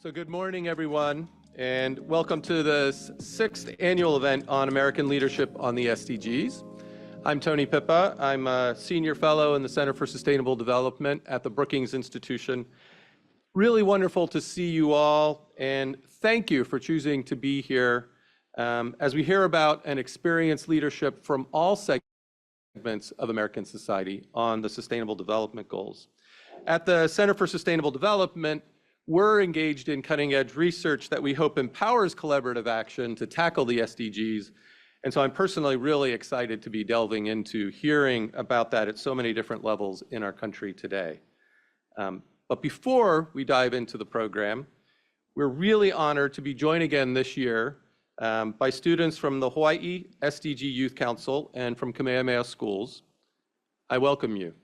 So good morning, everyone, and welcome to the 6th annual event on American leadership on the SDGs. I'm Tony Pippa. I'm a senior fellow in the Center for Sustainable Development at the Brookings Institution. Really wonderful to see you all, and thank you for choosing to be here as we hear about and experience leadership from all segments of American society on the Sustainable Development Goals. At the Center for Sustainable Development, we're engaged in cutting-edge research that we hope empowers collaborative action to tackle the SDGs. And so I'm personally really excited to be delving into hearing about that at so many different levels in our country today. But before we dive into the program, we're really honored to be joined again this year by students from the Hawaii SDG Youth Council and from Kamehameha Schools. I welcome you.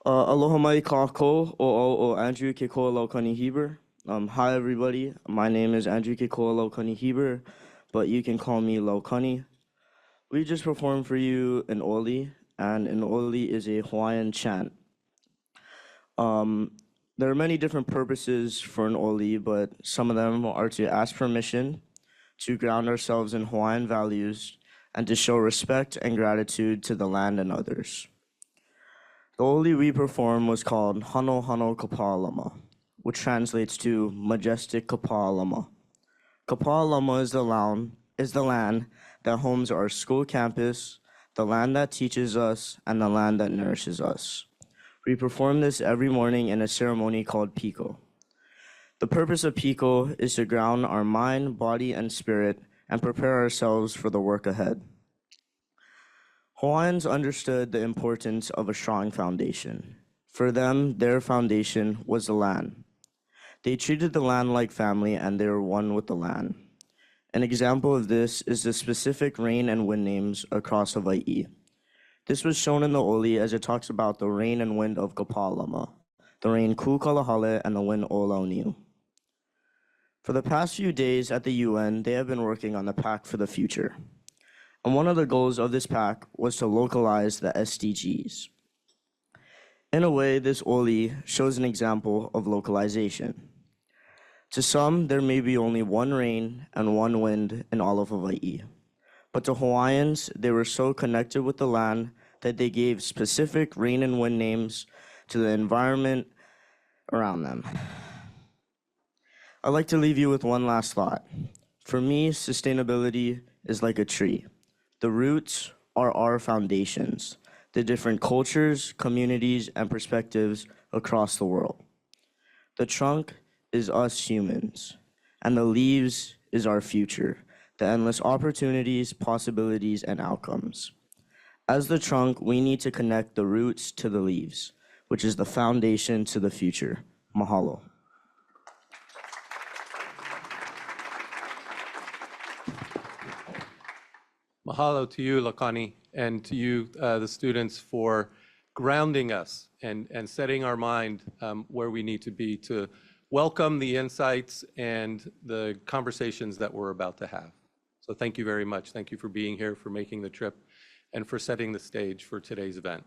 Aloha mai kako o Andrew ke koa laukani Heber. Hi everybody, my name is Andrew ke koa laukani Heber, but you can call me Laukani. We just performed for you an oli, and an oli is a Hawaiian chant. There are many different purposes for an oli, but some of them are to ask permission, to ground ourselves in Hawaiian values, and to show respect and gratitude to the land and others. The oli we performed was called Hano Hano Kapa'alama, which translates to Majestic Kapa'alama. Kapa'alama is the land that homes our school campus, the land that teaches us, and the land that nourishes us. We perform this every morning in a ceremony called Piko. The purpose of Piko is to ground our mind, body, and spirit and prepare ourselves for the work ahead. Hawaiians understood the importance of a strong foundation. For them, their foundation was the land. They treated the land like family, and they were one with the land. An example of this is the specific rain and wind names across Hawaii. This was shown in the oli as it talks about the rain and wind of Kapa'alama, the rain Kukalahale, and the wind Olauniu. For the past few days at the UN, they have been working on the Pact for the Future. And one of the goals of this pact was to localize the SDGs. In a way, this oli shows an example of localization. To some, there may be only one rain and one wind in all of Hawaii. But to Hawaiians, they were so connected with the land that they gave specific rain and wind names to the environment around them. I'd like to leave you with one last thought. For me, sustainability is like a tree. The roots are our foundations, the different cultures, communities, and perspectives across the world. The trunk is us humans, and the leaves is our future, the endless opportunities, possibilities, and outcomes. As the trunk, we need to connect the roots to the leaves, which is the foundation to the future. Mahalo. Mahalo to you, Lakani, and to you, the students, for grounding us and setting our mind where we need to be to welcome the insights and the conversations that we're about to have. So thank you very much. Thank you for being here, for making the trip, and for setting the stage for today's event.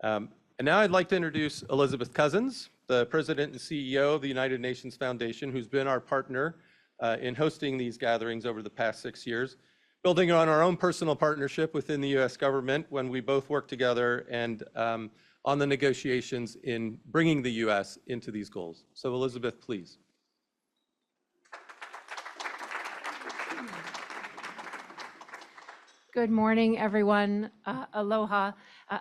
And now I'd like to introduce Elizabeth Cousins, the President and CEO of the United Nations Foundation, who's been our partner in hosting these gatherings over the past 6 years, building on our own personal partnership within the US government when we both worked together and on the negotiations in bringing the US into these goals. So Elizabeth, please. Good morning, everyone. Aloha.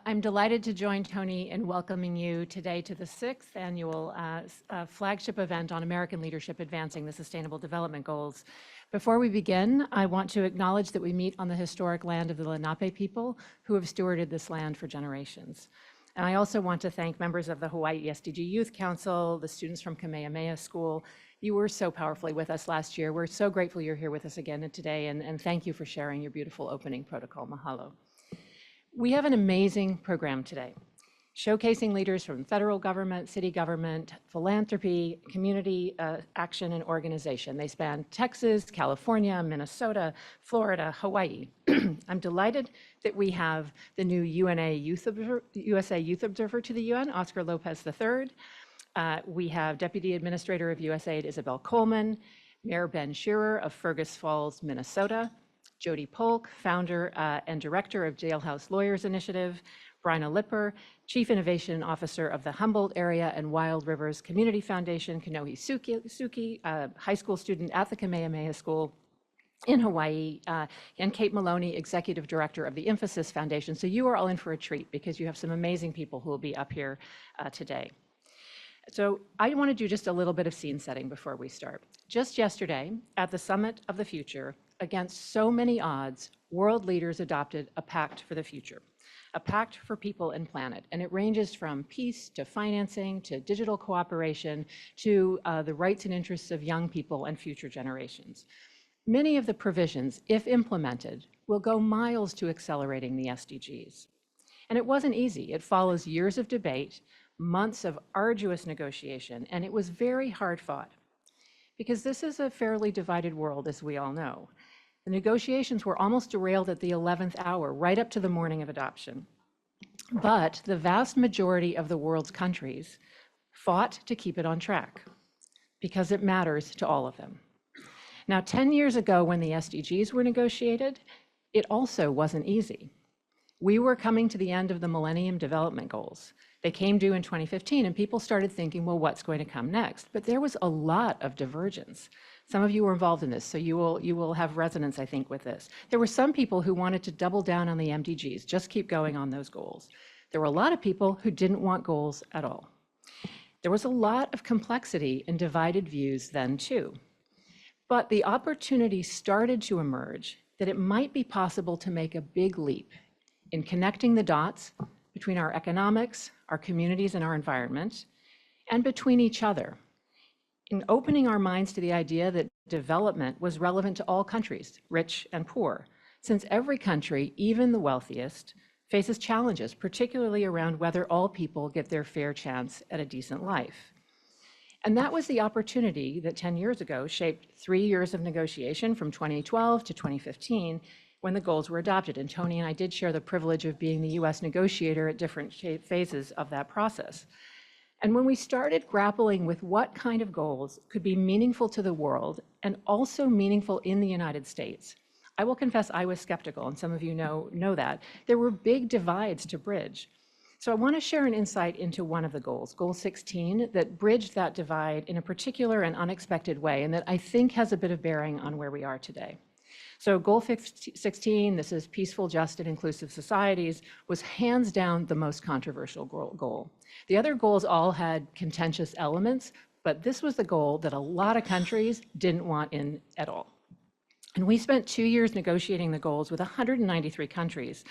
I'm delighted to join Tony in welcoming you today to the 6th annual flagship event on American leadership advancing the Sustainable Development Goals. Before we begin, I want to acknowledge that we meet on the historic land of the Lenape people who have stewarded this land for generations. And I also want to thank members of the Hawaii SDG Youth Council, the students from Kamehameha School. You were so powerfully with us last year. We're so grateful you're here with us again today, and thank you for sharing your beautiful opening protocol. Mahalo. We have an amazing program today, showcasing leaders from federal government, city government, philanthropy, community action, and organization. They span Texas, California, Minnesota, Florida, Hawaii. I'm delighted that we have the new USA Youth Observer to the UN, Oscar Lopez III. We have Deputy Administrator of USAID, Isabel Coleman, Mayor Ben Shearer of Fergus Falls, Minnesota, Jody Polk, founder and director of Jailhouse Lawyers Initiative, Bryna Lipper, Chief Innovation Officer of the Humboldt Area and Wild Rivers Community Foundation, Kanohi Suki, high school student at the Kamehameha School in Hawaii, and Kate Maloney, Executive Director of the Emphasis Foundation. So you are all in for a treat because you have some amazing people who will be up here today. So I want to do just a little bit of scene setting before we start. Just yesterday, at the Summit of the Future, against so many odds, world leaders adopted a pact for the future, a pact for people and planet. And it ranges from peace to financing to digital cooperation to the rights and interests of young people and future generations. Many of the provisions, if implemented, will go miles to accelerating the SDGs. And it wasn't easy. It follows years of debate, months of arduous negotiation, and it was very hard fought. Because this is a fairly divided world, as we all know. The negotiations were almost derailed at the 11th hour, right up to the morning of adoption. But the vast majority of the world's countries fought to keep it on track, because it matters to all of them. Now, 10 years ago, when the SDGs were negotiated, it also wasn't easy. We were coming to the end of the Millennium Development Goals. They came due in 2015, and people started thinking, well, what's going to come next? But there was a lot of divergence. Some of you were involved in this, so you will have resonance, I think, with this. There were some people who wanted to double down on the MDGs, just keep going on those goals. There were a lot of people who didn't want goals at all. There was a lot of complexity and divided views then, too. But the opportunity started to emerge that it might be possible to make a big leap in connecting the dots between our economics, our communities, and our environment, and between each other, in opening our minds to the idea that development was relevant to all countries, rich and poor, since every country, even the wealthiest, faces challenges, particularly around whether all people get their fair chance at a decent life. And that was the opportunity that 10 years ago shaped 3 years of negotiation from 2012 to 2015, when the goals were adopted. And Tony and I did share the privilege of being the US negotiator at different phases of that process. And when we started grappling with what kind of goals could be meaningful to the world and also meaningful in the United States, I will confess I was skeptical, and some of you know that. There were big divides to bridge. So I want to share an insight into one of the goals, Goal 16, that bridged that divide in a particular and unexpected way, and that I think has a bit of bearing on where we are today. So Goal 16, this is peaceful, just, and inclusive societies, was hands down the most controversial goal. The other goals all had contentious elements, but this was the goal that a lot of countries didn't want in at all. And we spent 2 years negotiating the goals with 193 countries.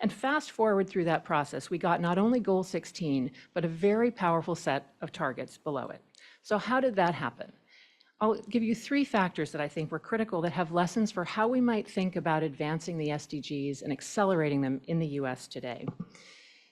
And fast forward through that process, we got not only Goal 16, but a very powerful set of targets below it. So how did that happen? I'll give you 3 factors that I think were critical that have lessons for how we might think about advancing the SDGs and accelerating them in the US today.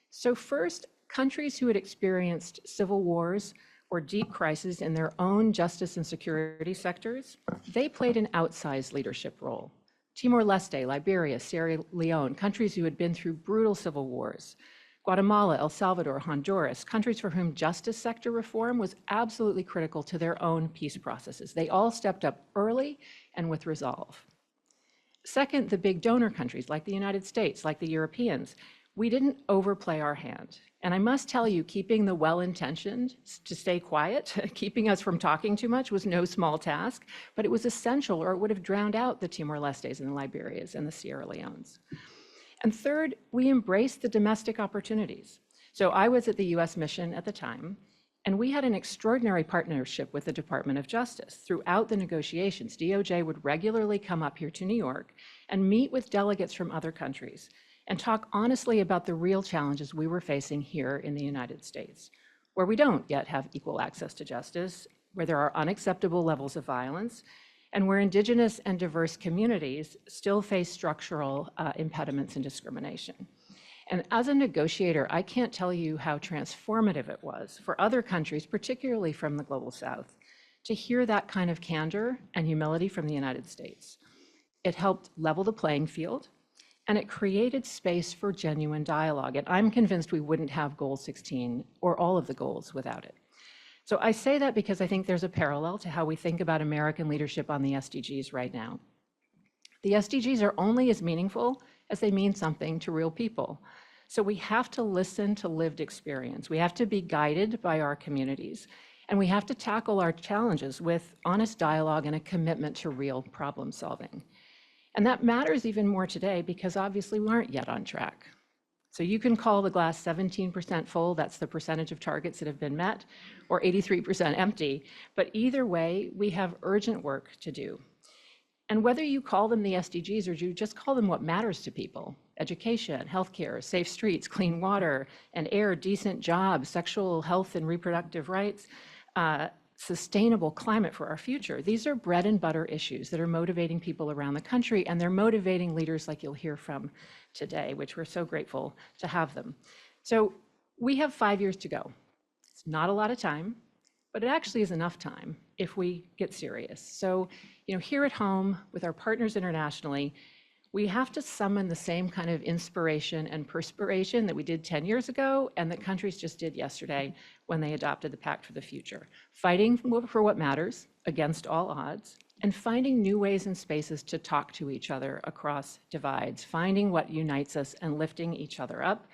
So first, countries who had experienced civil wars or deep crises in their own justice and security sectors, they played an outsized leadership role. Timor-Leste, Liberia, Sierra Leone, countries who had been through brutal civil wars. Guatemala, El Salvador, Honduras, countries for whom justice sector reform was absolutely critical to their own peace processes. They all stepped up early and with resolve. Second, the big donor countries like the United States, like the Europeans, we didn't overplay our hand. And I must tell you, keeping the well-intentioned to stay quiet, keeping us from talking too much was no small task, but it was essential or it would have drowned out the Timor-Lestes and the Liberias and the Sierra Leones. And third, we embraced the domestic opportunities. So I was at the US mission at the time, and we had an extraordinary partnership with the Department of Justice. Throughout the negotiations, DOJ would regularly come up here to New York and meet with delegates from other countries and talk honestly about the real challenges we were facing here in the United States, where we don't yet have equal access to justice, where there are unacceptable levels of violence, and where Indigenous and diverse communities still face structural impediments and discrimination. And as a negotiator, I can't tell you how transformative it was for other countries, particularly from the Global South, to hear that kind of candor and humility from the United States. It helped level the playing field, and it created space for genuine dialogue. And I'm convinced we wouldn't have Goal 16 or all of the goals without it. So I say that because I think there's a parallel to how we think about American leadership on the SDGs right now. The SDGs are only as meaningful as they mean something to real people. So we have to listen to lived experience. We have to be guided by our communities. And we have to tackle our challenges with honest dialogue and a commitment to real problem solving. And that matters even more today because obviously we aren't yet on track. So you can call the glass 17% full, that's the percentage of targets that have been met, or 83% empty, but either way, we have urgent work to do. And whether you call them the SDGs or you just call them what matters to people, education, healthcare, safe streets, clean water and air, decent jobs, sexual health and reproductive rights, sustainable climate for our future. These are bread and butter issues that are motivating people around the country, and they're motivating leaders like you'll hear from today, which we're so grateful to have them. So we have 5 years to go. It's not a lot of time, but it actually is enough time if we get serious. So, here at home with our partners internationally, we have to summon the same kind of inspiration and perspiration that we did 10 years ago and that countries just did yesterday when they adopted the Pact for the Future. Fighting for what matters against all odds and finding new ways and spaces to talk to each other across divides, finding what unites us and lifting each other up,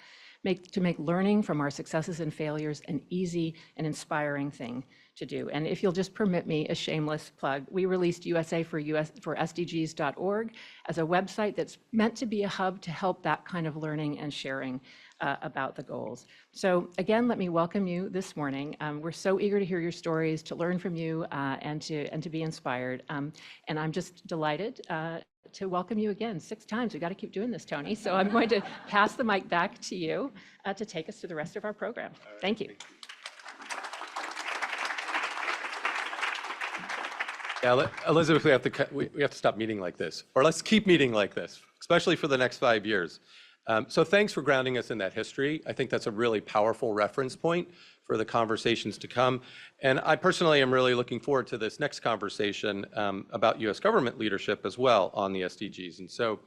to make learning from our successes and failures an easy and inspiring thing to do. And if you'll just permit me a shameless plug, we released USA for SDGs.org as a website that's meant to be a hub to help that kind of learning and sharing about the goals. So again, let me welcome you this morning. We're so eager to hear your stories, to learn from you, and to be inspired. And I'm just delighted to welcome you again 6 times. We got to keep doing this, Tony. So I'm going to pass the mic back to you to take us through the rest of our program. Thank you. Yeah, Elizabeth, we have to stop meeting like this, or let's keep meeting like this, especially for the next 5 years. So thanks for grounding us in that history. I think that's a really powerful reference point for the conversations to come. And I personally am really looking forward to this next conversation about US government leadership as well on the SDGs. And so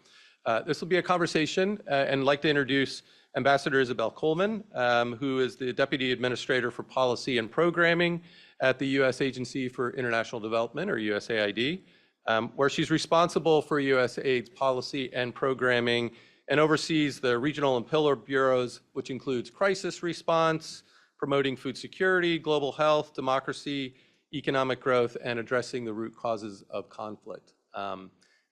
this will be a conversation, and I'd like to introduce Ambassador Isabel Coleman, who is the Deputy Administrator for Policy and Programming at the U.S. Agency for International Development, or USAID, where she's responsible for USAID's policy and programming and oversees the regional and pillar bureaus, which includes crisis response, promoting food security, global health, democracy, economic growth, and addressing the root causes of conflict.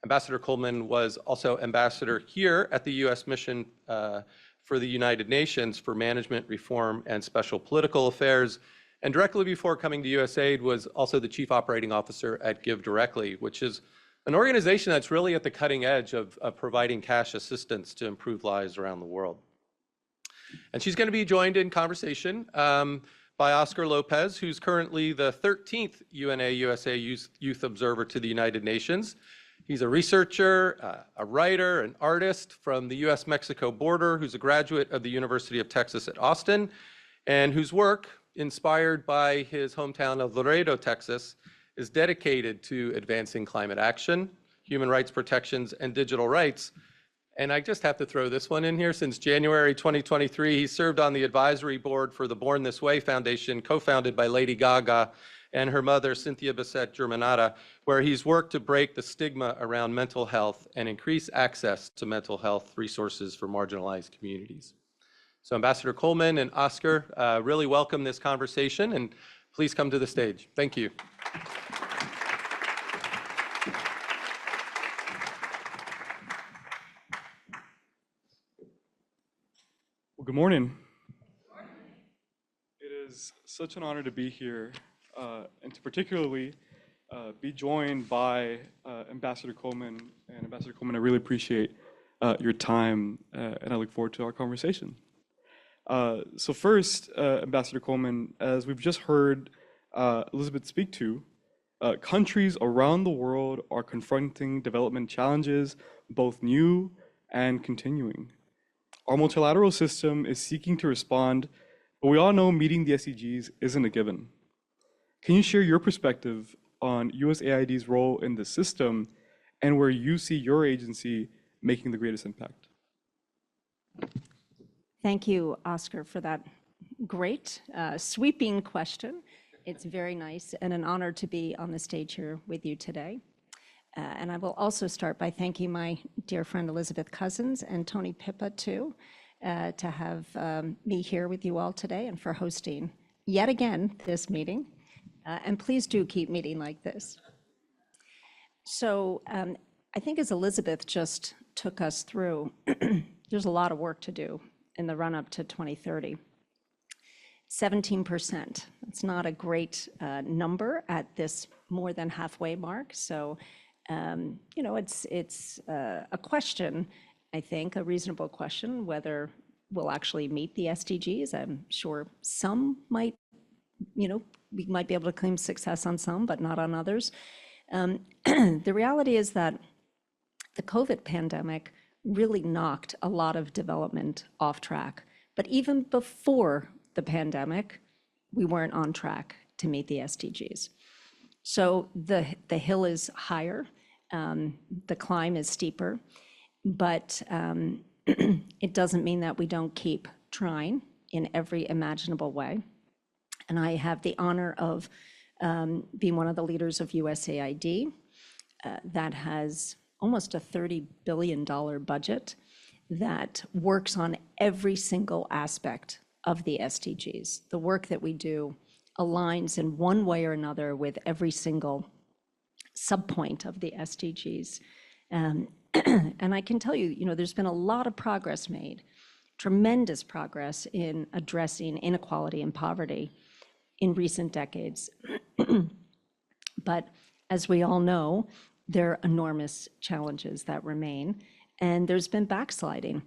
Ambassador Coleman was also ambassador here at the U.S. mission for the United Nations for Management, Reform, and Special Political Affairs. And directly before coming to USAID was also the Chief Operating Officer at Give Directly, which is an organization that's really at the cutting edge of providing cash assistance to improve lives around the world. And she's going to be joined in conversation by Oscar Lopez, who's currently the 13th UNA USA Youth Observer to the United Nations. He's a researcher, a writer, an artist from the US-Mexico border, who's a graduate of the University of Texas at Austin, and whose work inspired by his hometown of Laredo, Texas, is dedicated to advancing climate action, human rights protections, and digital rights. And I just have to throw this one in here. Since January 2023, he served on the advisory board for the Born This Way Foundation, co-founded by Lady Gaga and her mother, Cynthia Bissett Germanata, where he's worked to break the stigma around mental health and increase access to mental health resources for marginalized communities. So Ambassador Coleman and Oscar, really welcome this conversation, and please come to the stage. Thank you. Well, good morning. It is such an honor to be here and to particularly be joined by Ambassador Coleman. And Ambassador Coleman, I really appreciate your time and I look forward to our conversation. So first, Ambassador Coleman, as we've just heard Elizabeth speak to, countries around the world are confronting development challenges, both new and continuing. Our multilateral system is seeking to respond, but we all know meeting the SDGs isn't a given. Can you share your perspective on USAID's role in the system and where you see your agency making the greatest impact? Thank you, Oscar, for that great, sweeping question. It's very nice and an honor to be on the stage here with you today. And I will also start by thanking my dear friend Elizabeth Cousins and Tony Pippa, too, to have me here with you all today and for hosting yet again this meeting. And please do keep meeting like this. So I think as Elizabeth just took us through, there's a lot of work to do in the run-up to 2030. 17%. It's not a great number at this more than halfway mark. So, you know, it's a question, I think, a reasonable question, whether we'll actually meet the SDGs. I'm sure some might, you know, we might be able to claim success on some, but not on others. The reality is that the COVID pandemic really knocked a lot of development off track. But even before the pandemic, we weren't on track to meet the SDGs. So the hill is higher, the climb is steeper, but it doesn't mean that we don't keep trying in every imaginable way. And I have the honor of being one of the leaders of USAID that has almost a $30 billion budget that works on every single aspect of the SDGs. The work that we do aligns in one way or another with every single subpoint of the SDGs. And I can tell you, you know, there's been a lot of progress made, tremendous progress in addressing inequality and poverty in recent decades. But as we all know, there are enormous challenges that remain, and there's been backsliding.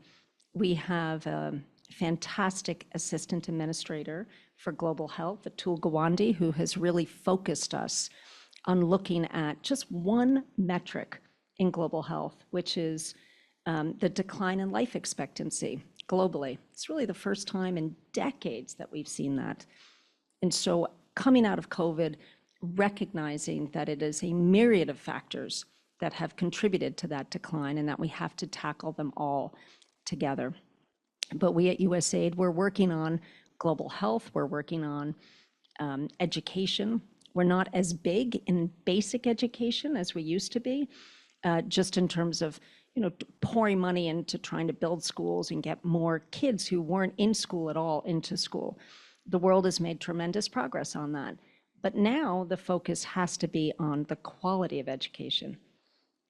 We have a fantastic assistant administrator for global health, Atul Gawande, who has really focused us on looking at just one metric in global health, which is the decline in life expectancy globally. It's really the first time in decades that we've seen that. And so coming out of COVID, recognizing that it is a myriad of factors that have contributed to that decline and that we have to tackle them all together. But we at USAID, we're working on global health, we're working on education. We're not as big in basic education as we used to be, just in terms of, you know, pouring money into trying to build schools and get more kids who weren't in school at all into school. The world has made tremendous progress on that. But now the focus has to be on the quality of education.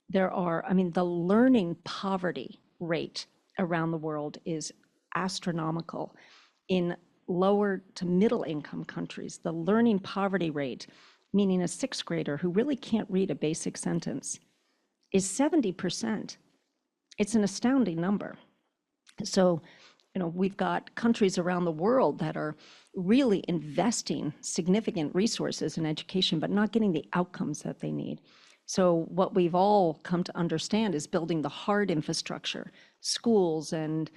There are, I mean, the learning poverty rate around the world is astronomical. In lower to middle income countries, the learning poverty rate, meaning a sixth grader who really can't read a basic sentence, is 70%. It's an astounding number. So, you know, we've got countries around the world that are really investing significant resources in education, but not getting the outcomes that they need. So what we've all come to understand is building the hard infrastructure, schools and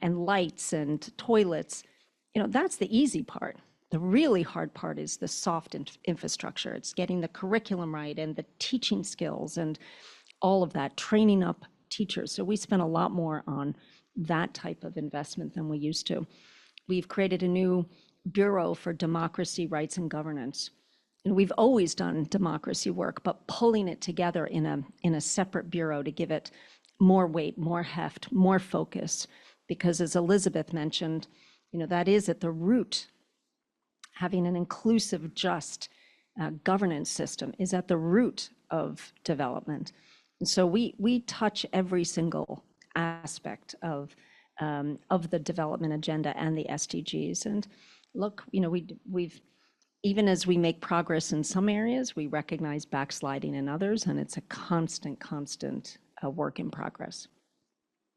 lights and toilets. You know, that's the easy part. The really hard part is the soft infrastructure. It's getting the curriculum right and the teaching skills and all of that, training up teachers. So we spend a lot more on that type of investment than we used to. We've created a new Bureau for Democracy, Rights, and Governance. And we've always done democracy work, but pulling it together in a separate bureau to give it more weight, more heft, more focus. Because as Elizabeth mentioned, that is at the root. Having an inclusive, just governance system is at the root of development. And so we touch every single aspect of the development agenda and the SDGs. And look, we've even as we make progress in some areas, we recognize backsliding in others, and it's a constant work in progress.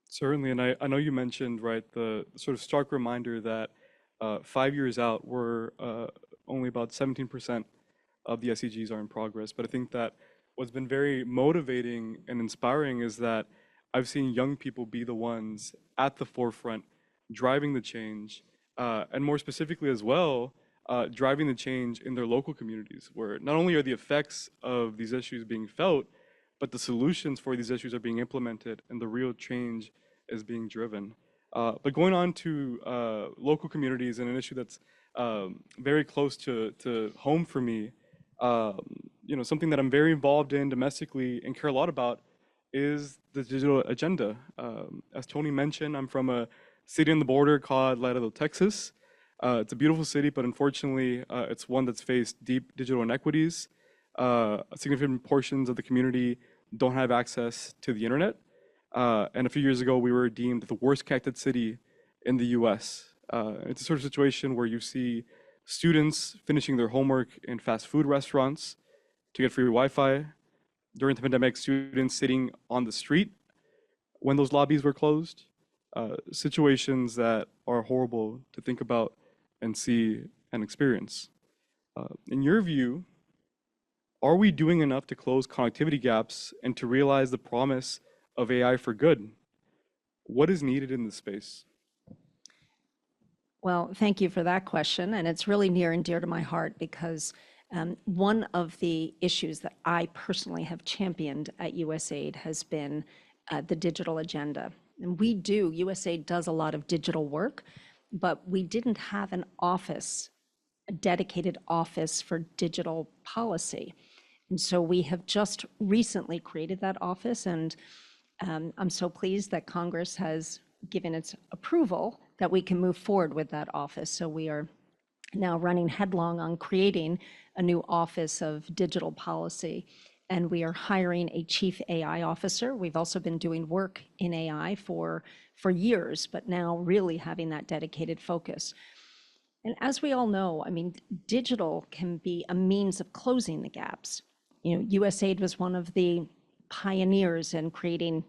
Certainly, and I know you mentioned, right, the sort of stark reminder that 5 years out, we're only about 17% of the SDGs are in progress. But I think that what's been very motivating and inspiring is that I've seen young people be the ones at the forefront, driving the change, and more specifically as well, driving the change in their local communities, where not only are the effects of these issues being felt, but the solutions for these issues are being implemented and the real change is being driven. But going on to local communities and an issue that's very close to home for me, something that I'm very involved in domestically and care a lot about is the digital agenda. As Tony mentioned, I'm from a city on the border called Laredo, Texas. It's a beautiful city, but unfortunately, it's one that's faced deep digital inequities. Significant portions of the community don't have access to the internet. And a few years ago, we were deemed the worst connected city in the US. It's a sort of situation where you see students finishing their homework in fast food restaurants to get free Wi-Fi. During the pandemic, students sitting on the street when those lobbies were closed. Situations that are horrible to think about and see and experience. In your view, are we doing enough to close connectivity gaps and to realize the promise of AI for good? What is needed in this space? Well, thank you for that question. And it's really near and dear to my heart because one of the issues that I personally have championed at USAID has been the digital agenda. And USAID does a lot of digital work, but we didn't have an office, a dedicated office for digital policy. And so we have just recently created that office, and I'm so pleased that Congress has given its approval that we can move forward with that office. So we are now running headlong on creating a new office of digital policy, and we are hiring a chief AI officer. We've also been doing work in AI for years, but now really having that dedicated focus. And as we all know, I mean, digital can be a means of closing the gaps. USAID was one of the pioneers in creating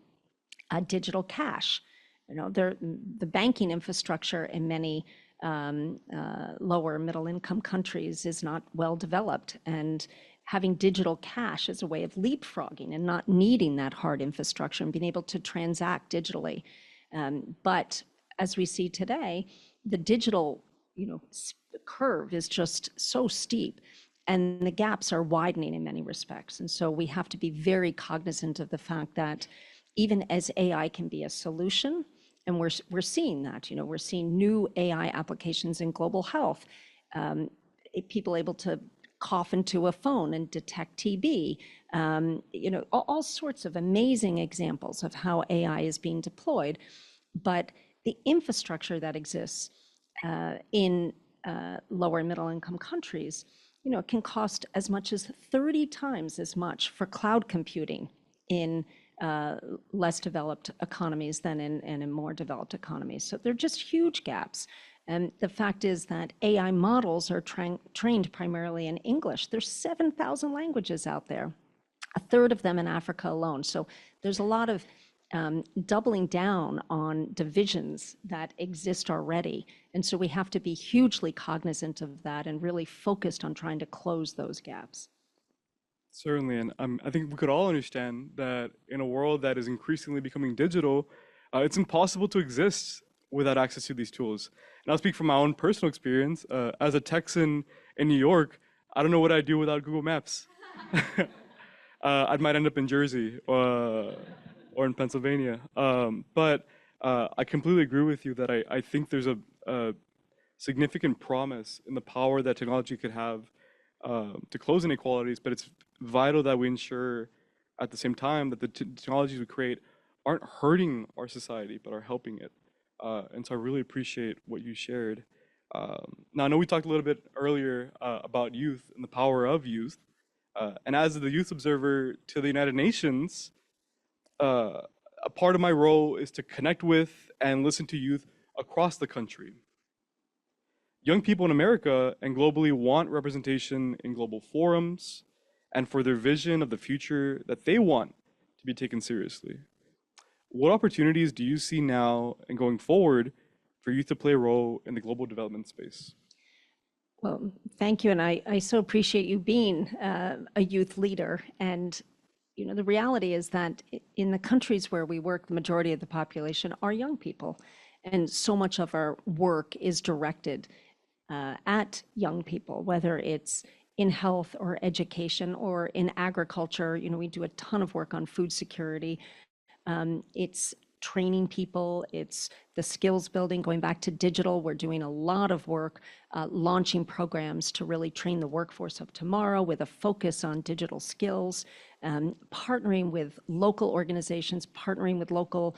a digital cash. The banking infrastructure in many lower middle income countries is not well developed, and having digital cash is a way of leapfrogging and not needing that hard infrastructure and being able to transact digitally. But as we see today, the digital curve is just so steep, and the gaps are widening in many respects. And so we have to be very cognizant of the fact that even as AI can be a solution, and we're seeing that, we're seeing new AI applications in global health, people able to cough into a phone and detect TB, all sorts of amazing examples of how AI is being deployed. But the infrastructure that exists in lower and middle income countries, can cost as much as 30 times as much for cloud computing in less developed economies than in more developed economies. So they're just huge gaps. And the fact is that AI models are trained primarily in English. There's 7,000 languages out there, a third of them in Africa alone. So there's a lot of doubling down on divisions that exist already. And so we have to be hugely cognizant of that and really focused on trying to close those gaps. Certainly, and I think we could all understand that in a world that is increasingly becoming digital, it's impossible to exist without access to these tools. And I'll speak from my own personal experience. As a Texan in New York, I don't know what I'd do without Google Maps. I might end up in Jersey or in Pennsylvania. But I completely agree with you that I think there's a significant promise in the power that technology could have to close inequalities, but it's vital that we ensure at the same time that the technologies we create aren't hurting our society, but are helping it. And so I really appreciate what you shared. Now, I know we talked a little bit earlier about youth and the power of youth. And as the youth observer to the United Nations, a part of my role is to connect with and listen to youth across the country. Young people in America and globally want representation in global forums and for their vision of the future that they want to be taken seriously. What opportunities do you see now and going forward for youth to play a role in the global development space? Well, thank you, and I so appreciate you being a youth leader. And you know, the reality is that in the countries where we work, the majority of the population are young people, and so much of our work is directed at young people, whether it's in health or education or in agriculture. You know, we do a ton of work on food security. It's training people, it's the skills building, going back to digital. We're doing a lot of work launching programs to really train the workforce of tomorrow with a focus on digital skills, partnering with local organizations, partnering with local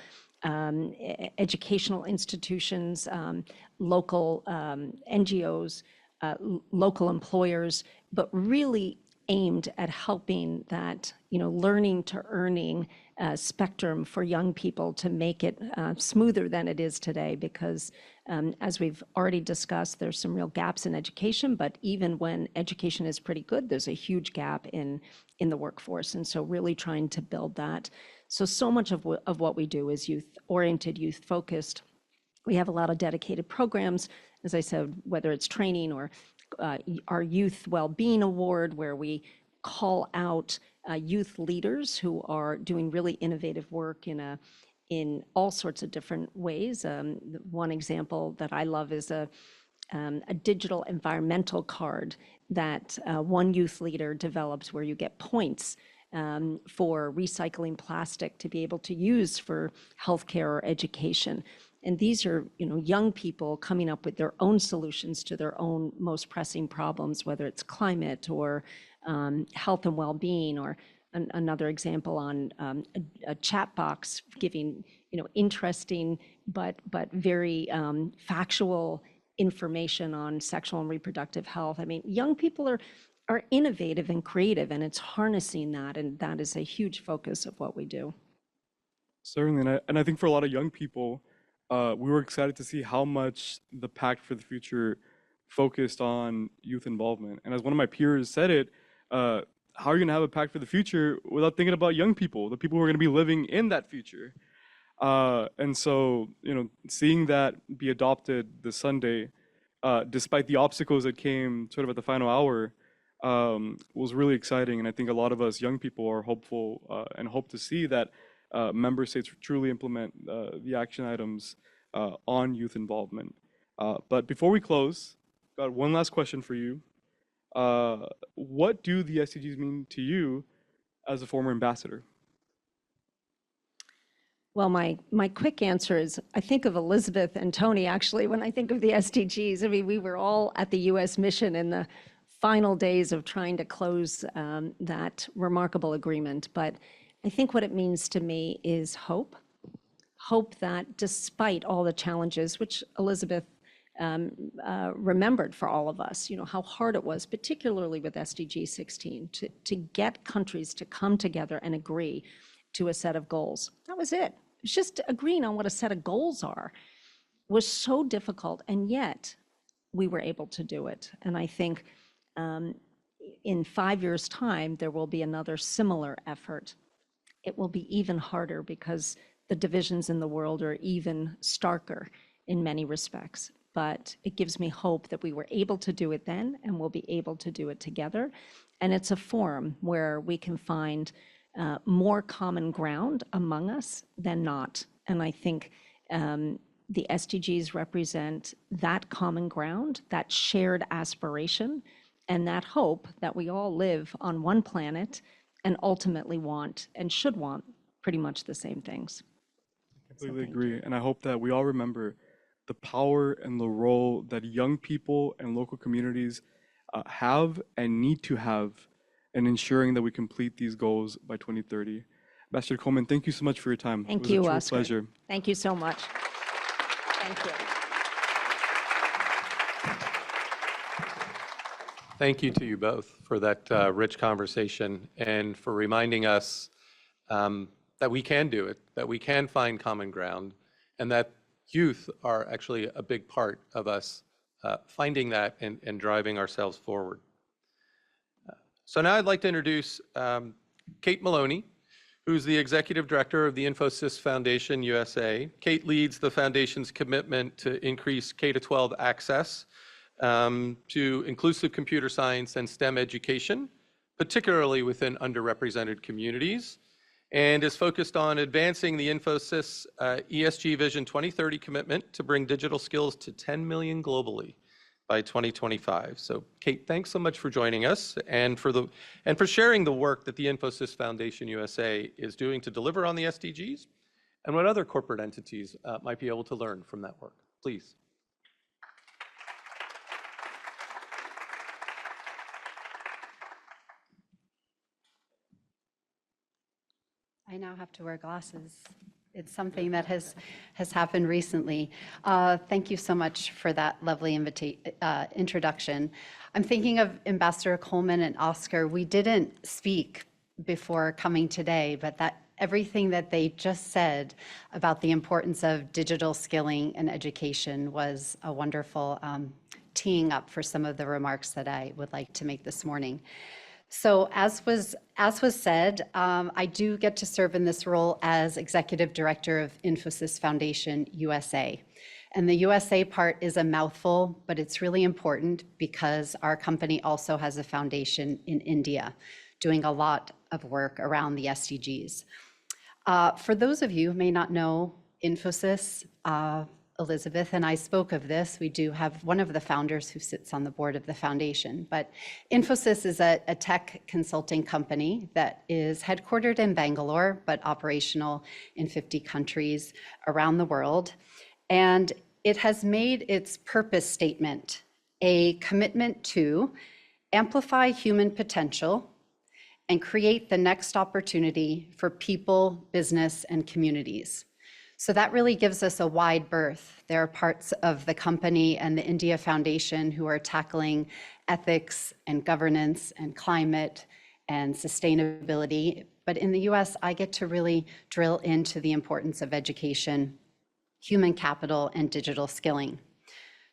educational institutions, local NGOs, local employers, but really aimed at helping that, you know, learning to earning spectrum for young people to make it smoother than it is today. Because as we've already discussed, there's some real gaps in education, but even when education is pretty good, there's a huge gap in the workforce. And so really trying to build that. So much of what we do is youth-oriented, youth-focused. We have a lot of dedicated programs, as I said, whether it's training or our Youth Wellbeing Award, where we call out youth leaders who are doing really innovative work in all sorts of different ways. One example that I love is a digital environmental card that one youth leader develops, where you get points for recycling plastic to be able to use for healthcare or education. And these are, you know, young people coming up with their own solutions to their own most pressing problems, whether it's climate or health and well-being, or another example on a chat box giving, you know, interesting but very factual information on sexual and reproductive health. I mean, young people are innovative and creative, and it's harnessing that, and that is a huge focus of what we do. Certainly, and I think for a lot of young people, we were excited to see how much the Pact for the Future focused on youth involvement. And as one of my peers said it, how are you going to have a Pact for the Future without thinking about young people, the people who are going to be living in that future? And so, you know, seeing that be adopted this Sunday, despite the obstacles that came sort of at the final hour, was really exciting. And I think a lot of us young people are hopeful and hope to see that member states truly implement the action items on youth involvement. But before we close, got one last question for you. What do the SDGs mean to you as a former ambassador? Well, my quick answer is I think of Elizabeth and Tony, actually, when I think of the SDGs. I mean, we were all at the US mission in the final days of trying to close that remarkable agreement. But I think what it means to me is hope. Hope that despite all the challenges, which Elizabeth remembered for all of us, you know, how hard it was, particularly with SDG 16, to get countries to come together and agree to a set of goals. That was it. It's just agreeing on what a set of goals are was so difficult, and yet we were able to do it. And I think in 5 years' time, there will be another similar effort. It will be even harder because the divisions in the world are even starker in many respects. But it gives me hope that we were able to do it then, and we'll be able to do it together. And it's a forum where we can find more common ground among us than not. And I think the SDGs represent that common ground, that shared aspiration, and that hope that we all live on one planet and ultimately want and should want pretty much the same things. Completely agree. And I hope that we all remember the power and the role that young people and local communities have and need to have in ensuring that we complete these goals by 2030. Ambassador Coleman, thank you so much for your time. Thank it was you, a true Oscar. pleasure. Thank you so much. Thank you. Thank you to you both for that rich conversation and for reminding us that we can do it, that we can find common ground, and that youth are actually a big part of us finding that and driving ourselves forward. So now I'd like to introduce Kate Maloney, who's the Executive Director of the Infosys Foundation USA. Kate leads the Foundation's commitment to increase K-12 access to inclusive computer science and STEM education, particularly within underrepresented communities, and is focused on advancing the Infosys ESG Vision 2030 commitment to bring digital skills to 10 million globally by 2025. So Kate, thanks so much for joining us and for sharing the work that the Infosys Foundation USA is doing to deliver on the SDGs and what other corporate entities might be able to learn from that work. Please. I now have to wear glasses. It's something that has happened recently. Thank you so much for that lovely introduction. I'm thinking of Ambassador Coleman and Oscar. We didn't speak before coming today, but everything that they just said about the importance of digital skilling and education was a wonderful teeing up for some of the remarks that I would like to make this morning. So as was said, I do get to serve in this role as Executive Director of Infosys Foundation USA. And the USA part is a mouthful, but it's really important because our company also has a foundation in India doing a lot of work around the SDGs. For those of you who may not know Infosys, Elizabeth and I spoke of this. We do have one of the founders who sits on the board of the foundation, but Infosys is a tech consulting company that is headquartered in Bangalore, but operational in 50 countries around the world. And it has made its purpose statement a commitment to amplify human potential and create the next opportunity for people, business, and communities. So that really gives us a wide berth. There are parts of the company and the India Foundation who are tackling ethics and governance and climate and sustainability. But in the US, I get to really drill into the importance of education, human capital, and digital skilling.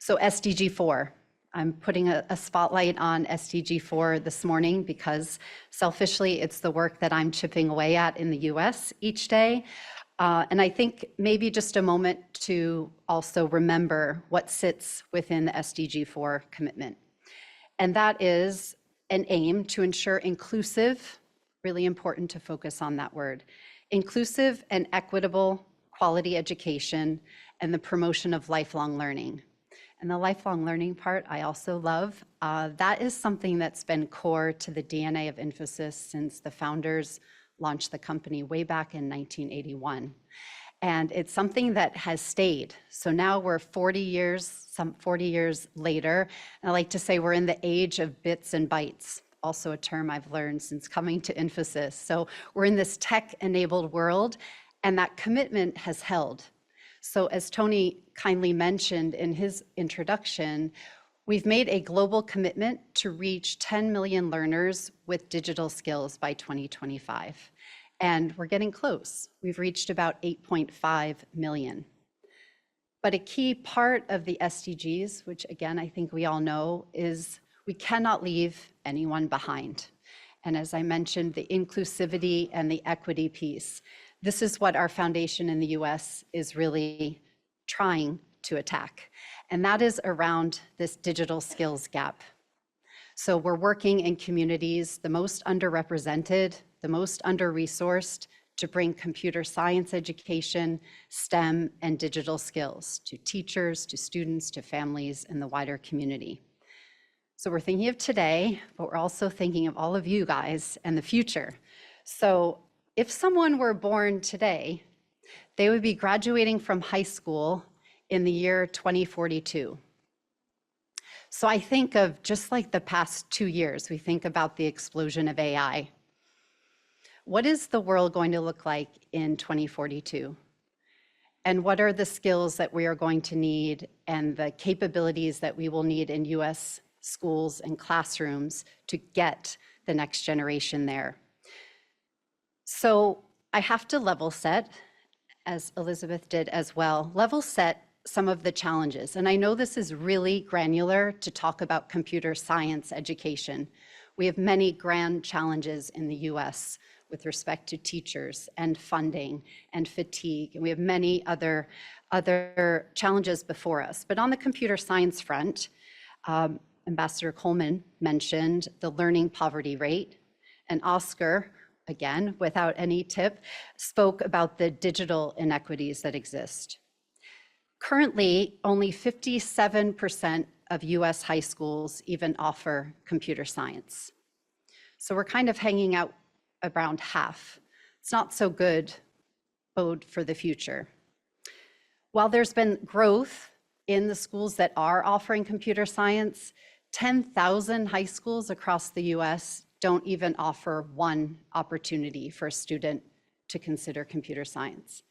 So SDG 4. I'm putting a spotlight on SDG 4 this morning because selfishly, it's the work that I'm chipping away at in the US each day. And I think maybe just a moment to also remember what sits within the SDG 4 commitment. And that is an aim to ensure inclusive, really important to focus on that word, inclusive and equitable quality education and the promotion of lifelong learning. And the lifelong learning part I also love. That is something that's been core to the DNA of Infosys since the founders launched the company way back in 1981. And it's something that has stayed. So now we're 40 years later. And I like to say we're in the age of bits and bytes, also a term I've learned since coming to Infosys. So we're in this tech-enabled world, and that commitment has held. So as Tony kindly mentioned in his introduction, we've made a global commitment to reach 10 million learners with digital skills by 2025. And we're getting close. We've reached about 8.5 million. But a key part of the SDGs, which again, I think we all know, is we cannot leave anyone behind. And as I mentioned, the inclusivity and the equity piece. This is what our foundation in the US is really trying to attack. And that is around this digital skills gap. So we're working in communities, the most underrepresented, the most under-resourced, to bring computer science education, STEM, and digital skills to teachers, to students, to families, and the wider community. So we're thinking of today, but we're also thinking of all of you guys and the future. So if someone were born today, they would be graduating from high school in the year 2042. So I think of just like the past 2 years, we think about the explosion of AI. What is the world going to look like in 2042? And what are the skills that we are going to need and the capabilities that we will need in US schools and classrooms to get the next generation there? So I have to level set, as Elizabeth did as well, level set some of the challenges. And I know this is really granular to talk about computer science education. We have many grand challenges in the US with respect to teachers and funding and fatigue, and we have many other challenges before us. But on the computer science front, Ambassador Coleman mentioned the learning poverty rate, and Oscar, again, without any tip, spoke about the digital inequities that exist. Currently, only 57% of US high schools even offer computer science. So we're kind of hanging out around half. It's not so good bode for the future. While there's been growth in the schools that are offering computer science, 10,000 high schools across the US don't even offer one opportunity for a student to consider computer science.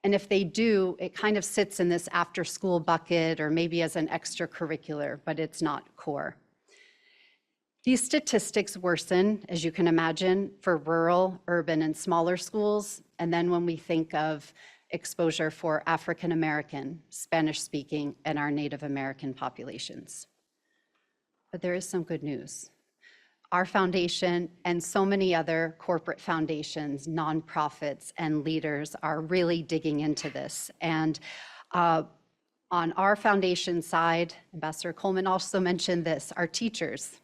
And if they do, it kind of sits in this after-school bucket or maybe as an extracurricular, but it's not core. These statistics worsen, as you can imagine, for rural, urban, and smaller schools. And then when we think of exposure for African American, Spanish-speaking, and our Native American populations. But there is some good news. Our foundation and so many other corporate foundations, nonprofits, and leaders are really digging into this. And on our foundation side, Ambassador Coleman also mentioned this, our teachers.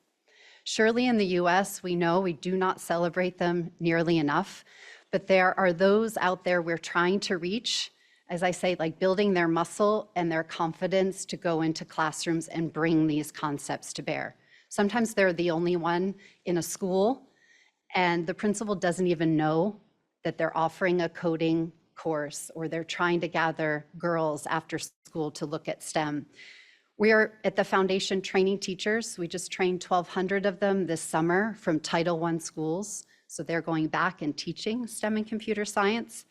Surely in the US, we know we do not celebrate them nearly enough, but there are those out there we're trying to reach, as I say, like building their muscle and their confidence to go into classrooms and bring these concepts to bear. Sometimes they're the only one in a school, and the principal doesn't even know that they're offering a coding course or they're trying to gather girls after school to look at STEM. We are at the foundation training teachers. We just trained 1,200 of them this summer from Title I schools. So they're going back and teaching STEM and computer science.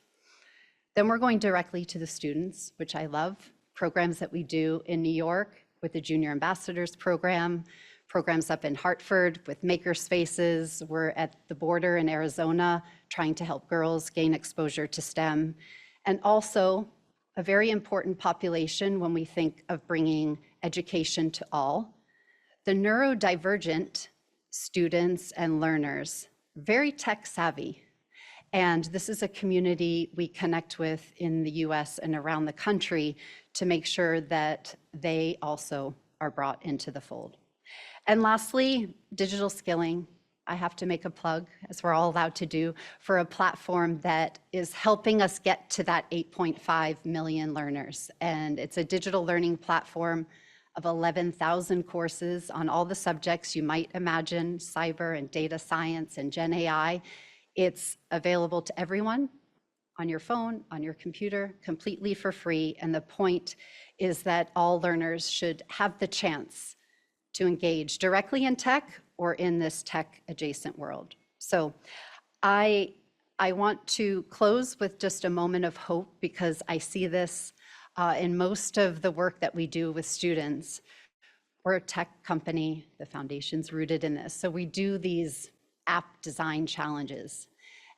Then we're going directly to the students, which I love. Programs that we do in New York with the Junior Ambassadors Program, programs up in Hartford with maker spaces. We're at the border in Arizona trying to help girls gain exposure to STEM. And also a very important population when we think of bringing education to all, the neurodivergent students and learners, very tech savvy. And this is a community we connect with in the US and around the country to make sure that they also are brought into the fold. And lastly, digital skilling. I have to make a plug, as we're all allowed to do, for a platform that is helping us get to that 8.5 million learners. And it's a digital learning platform of 11,000 courses on all the subjects you might imagine, cyber and data science and Gen AI. It's available to everyone on your phone, on your computer, completely for free. And the point is that all learners should have the chance to engage directly in tech or in this tech adjacent world. So I want to close with just a moment of hope because I see this in most of the work that we do with students. We're a tech company, the foundation's rooted in this. So we do these app design challenges.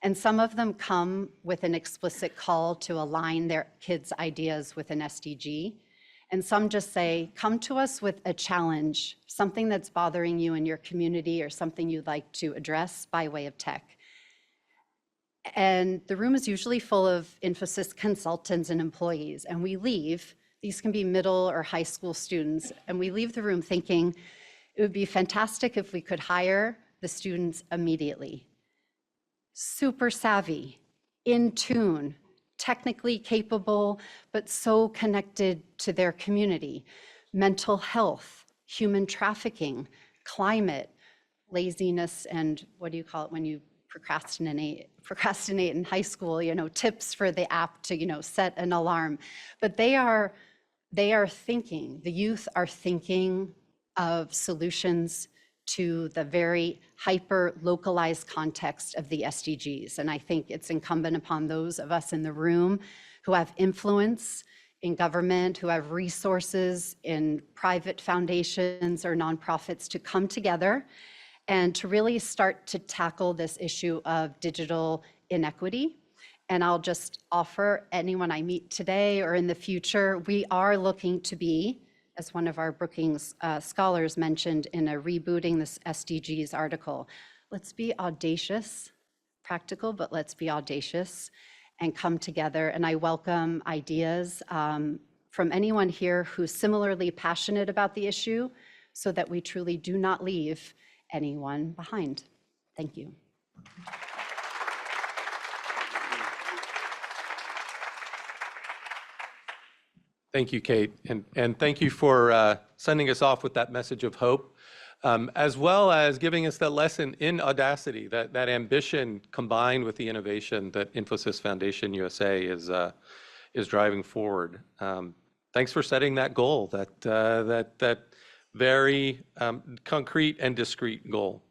And some of them come with an explicit call to align their kids' ideas with an SDG. And some just say, come to us with a challenge, something that's bothering you in your community or something you'd like to address by way of tech. And the room is usually full of Infosys consultants and employees. And we leave, these can be middle or high school students, and we leave the room thinking it would be fantastic if we could hire the students immediately. Super savvy, in tune, technically capable, but so connected to their community. Mental health, human trafficking, climate, laziness, and what do you call it when you procrastinate in high school, tips for the app to, set an alarm. But they are thinking, the youth are thinking of solutions to the very hyper-localized context of the SDGs. And I think it's incumbent upon those of us in the room who have influence in government, who have resources in private foundations or nonprofits to come together and to really start to tackle this issue of digital inequity. And I'll just offer anyone I meet today or in the future, we are looking to be, as one of our Brookings scholars mentioned in a Rebooting this SDGs article, let's be audacious, practical, but let's be audacious and come together. And I welcome ideas from anyone here who's similarly passionate about the issue so that we truly do not leave anyone behind. Thank you. Thank you, Kate, and thank you for sending us off with that message of hope, as well as giving us that lesson in audacity, that ambition combined with the innovation that Infosys Foundation USA is driving forward. Thanks for setting that goal, that very concrete and discrete goal.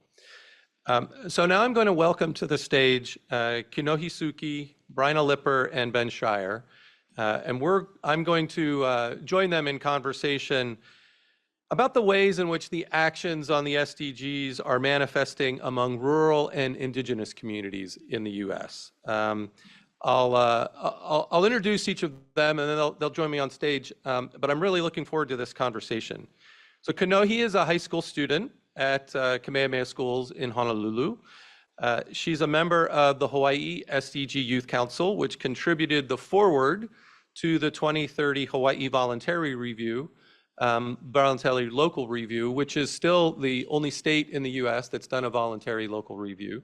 So now I'm going to welcome to the stage Kinohi Suki, Bryna Lipper, and Ben Shire. I'm going to join them in conversation about the ways in which the actions on the SDGs are manifesting among rural and indigenous communities in the U.S. I'll introduce each of them, and then they'll join me on stage. But I'm really looking forward to this conversation. So Kinohi is a high school student at Kamehameha Schools in Honolulu. She's a member of the Hawaii SDG Youth Council, which contributed the foreword to the 2030 Hawaii Voluntary Review, Voluntary Local Review, which is still the only state in the US that's done a voluntary local review,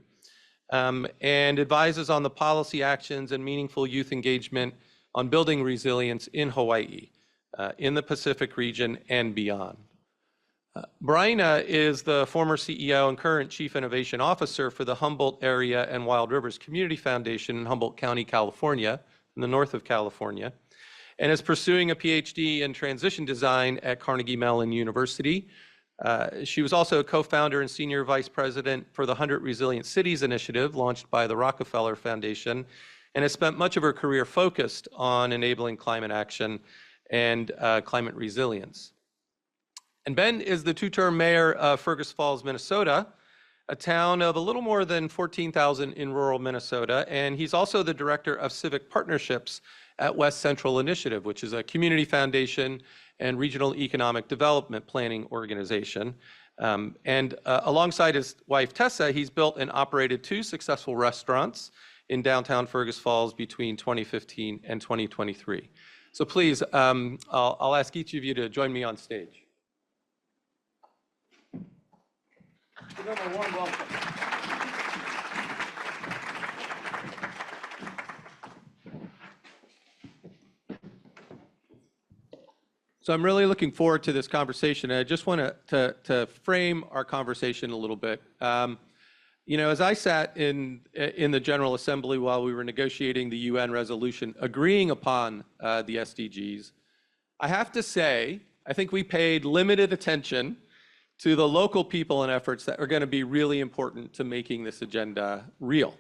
and advises on the policy actions and meaningful youth engagement on building resilience in Hawaii, in the Pacific region and beyond. Bryna is the former CEO and current Chief Innovation Officer for the Humboldt Area and Wild Rivers Community Foundation in Humboldt County, California, in the north of California, and is pursuing a PhD in transition design at Carnegie Mellon University. She was also a co-founder and senior vice president for the 100 Resilient Cities Initiative launched by the Rockefeller Foundation, and has spent much of her career focused on enabling climate action and climate resilience. And Ben is the two-term mayor of Fergus Falls, Minnesota, a town of a little more than 14,000 in rural Minnesota. And he's also the director of civic partnerships at West Central Initiative, which is a community foundation and regional economic development planning organization. Alongside his wife, Tessa, he's built and operated 2 successful restaurants in downtown Fergus Falls between 2015 and 2023. So please, I'll ask each of you to join me on stage. Give them a warm welcome. So I'm really looking forward to this conversation. And I just want to frame our conversation a little bit. As I sat in the General Assembly while we were negotiating the UN resolution agreeing upon the SDGs, I have to say, I think we paid limited attention to the local people and efforts that are going to be really important to making this agenda real.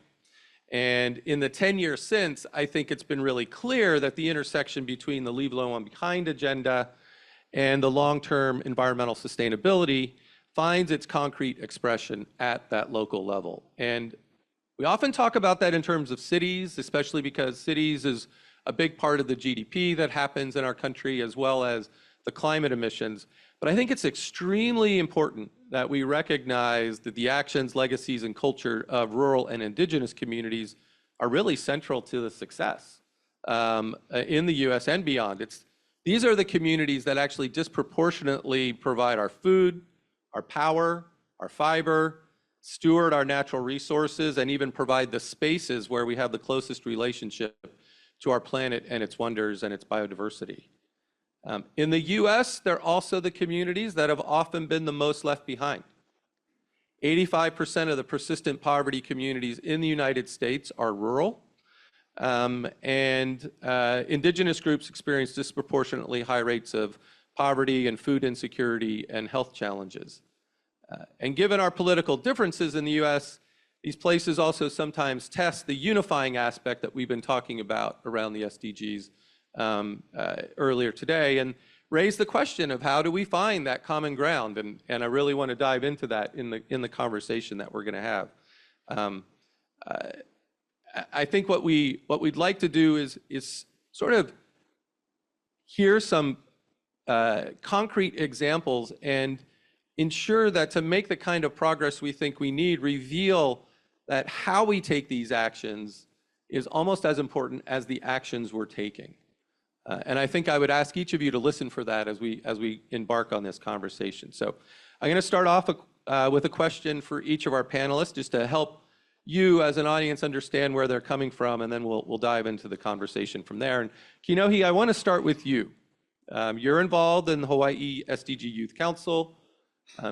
And in the 10 years since, I think it's been really clear that the intersection between the Leave No One Behind agenda and the long-term environmental sustainability finds its concrete expression at that local level. And we often talk about that in terms of cities, especially because cities is a big part of the GDP that happens in our country, as well as the climate emissions. But I think it's extremely important that we recognize that the actions, legacies, and culture of rural and indigenous communities are really central to the success in the US and beyond. These are the communities that actually disproportionately provide our food, our power, our fiber, steward our natural resources, and even provide the spaces where we have the closest relationship to our planet and its wonders and its biodiversity. In the US, they're also the communities that have often been the most left behind. 85% of the persistent poverty communities in the United States are rural, and indigenous groups experience disproportionately high rates of poverty and food insecurity and health challenges. And given our political differences in the US, these places also sometimes test the unifying aspect that we've been talking about around the SDGs earlier today, and raise the question of how do we find that common ground, and I really want to dive into that in the conversation that we're going to have. I think what we'd like to do is sort of hear some concrete examples and ensure that to make the kind of progress we think we need, reveal that how we take these actions is almost as important as the actions we're taking. And I think I would ask each of you to listen for that as we embark on this conversation. So I'm going to start off with a question for each of our panelists, just to help you as an audience understand where they're coming from, and then we'll dive into the conversation from there. And Kinohi, I want to start with you. You're involved in the Hawaii SDG Youth Council.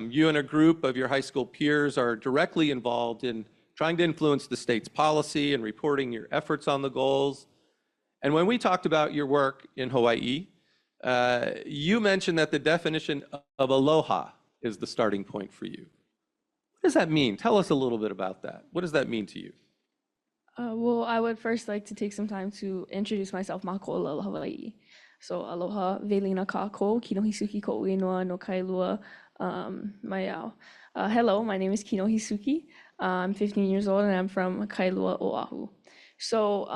You and a group of your high school peers are directly involved in trying to influence the state's policy and reporting your efforts on the goals. And when we talked about your work in Hawaii, you mentioned that the definition of aloha is the starting point for you. What does that mean? Tell us a little bit about that. What does that mean to you? Well, I would first like to take some time to introduce myself, Makola Hawaii. So aloha, velina kako, kinohisuki ko uinoa no kailua maiau. Hello, my name is Kinohisuki. I'm 15 years old and I'm from Kailua, Oahu. So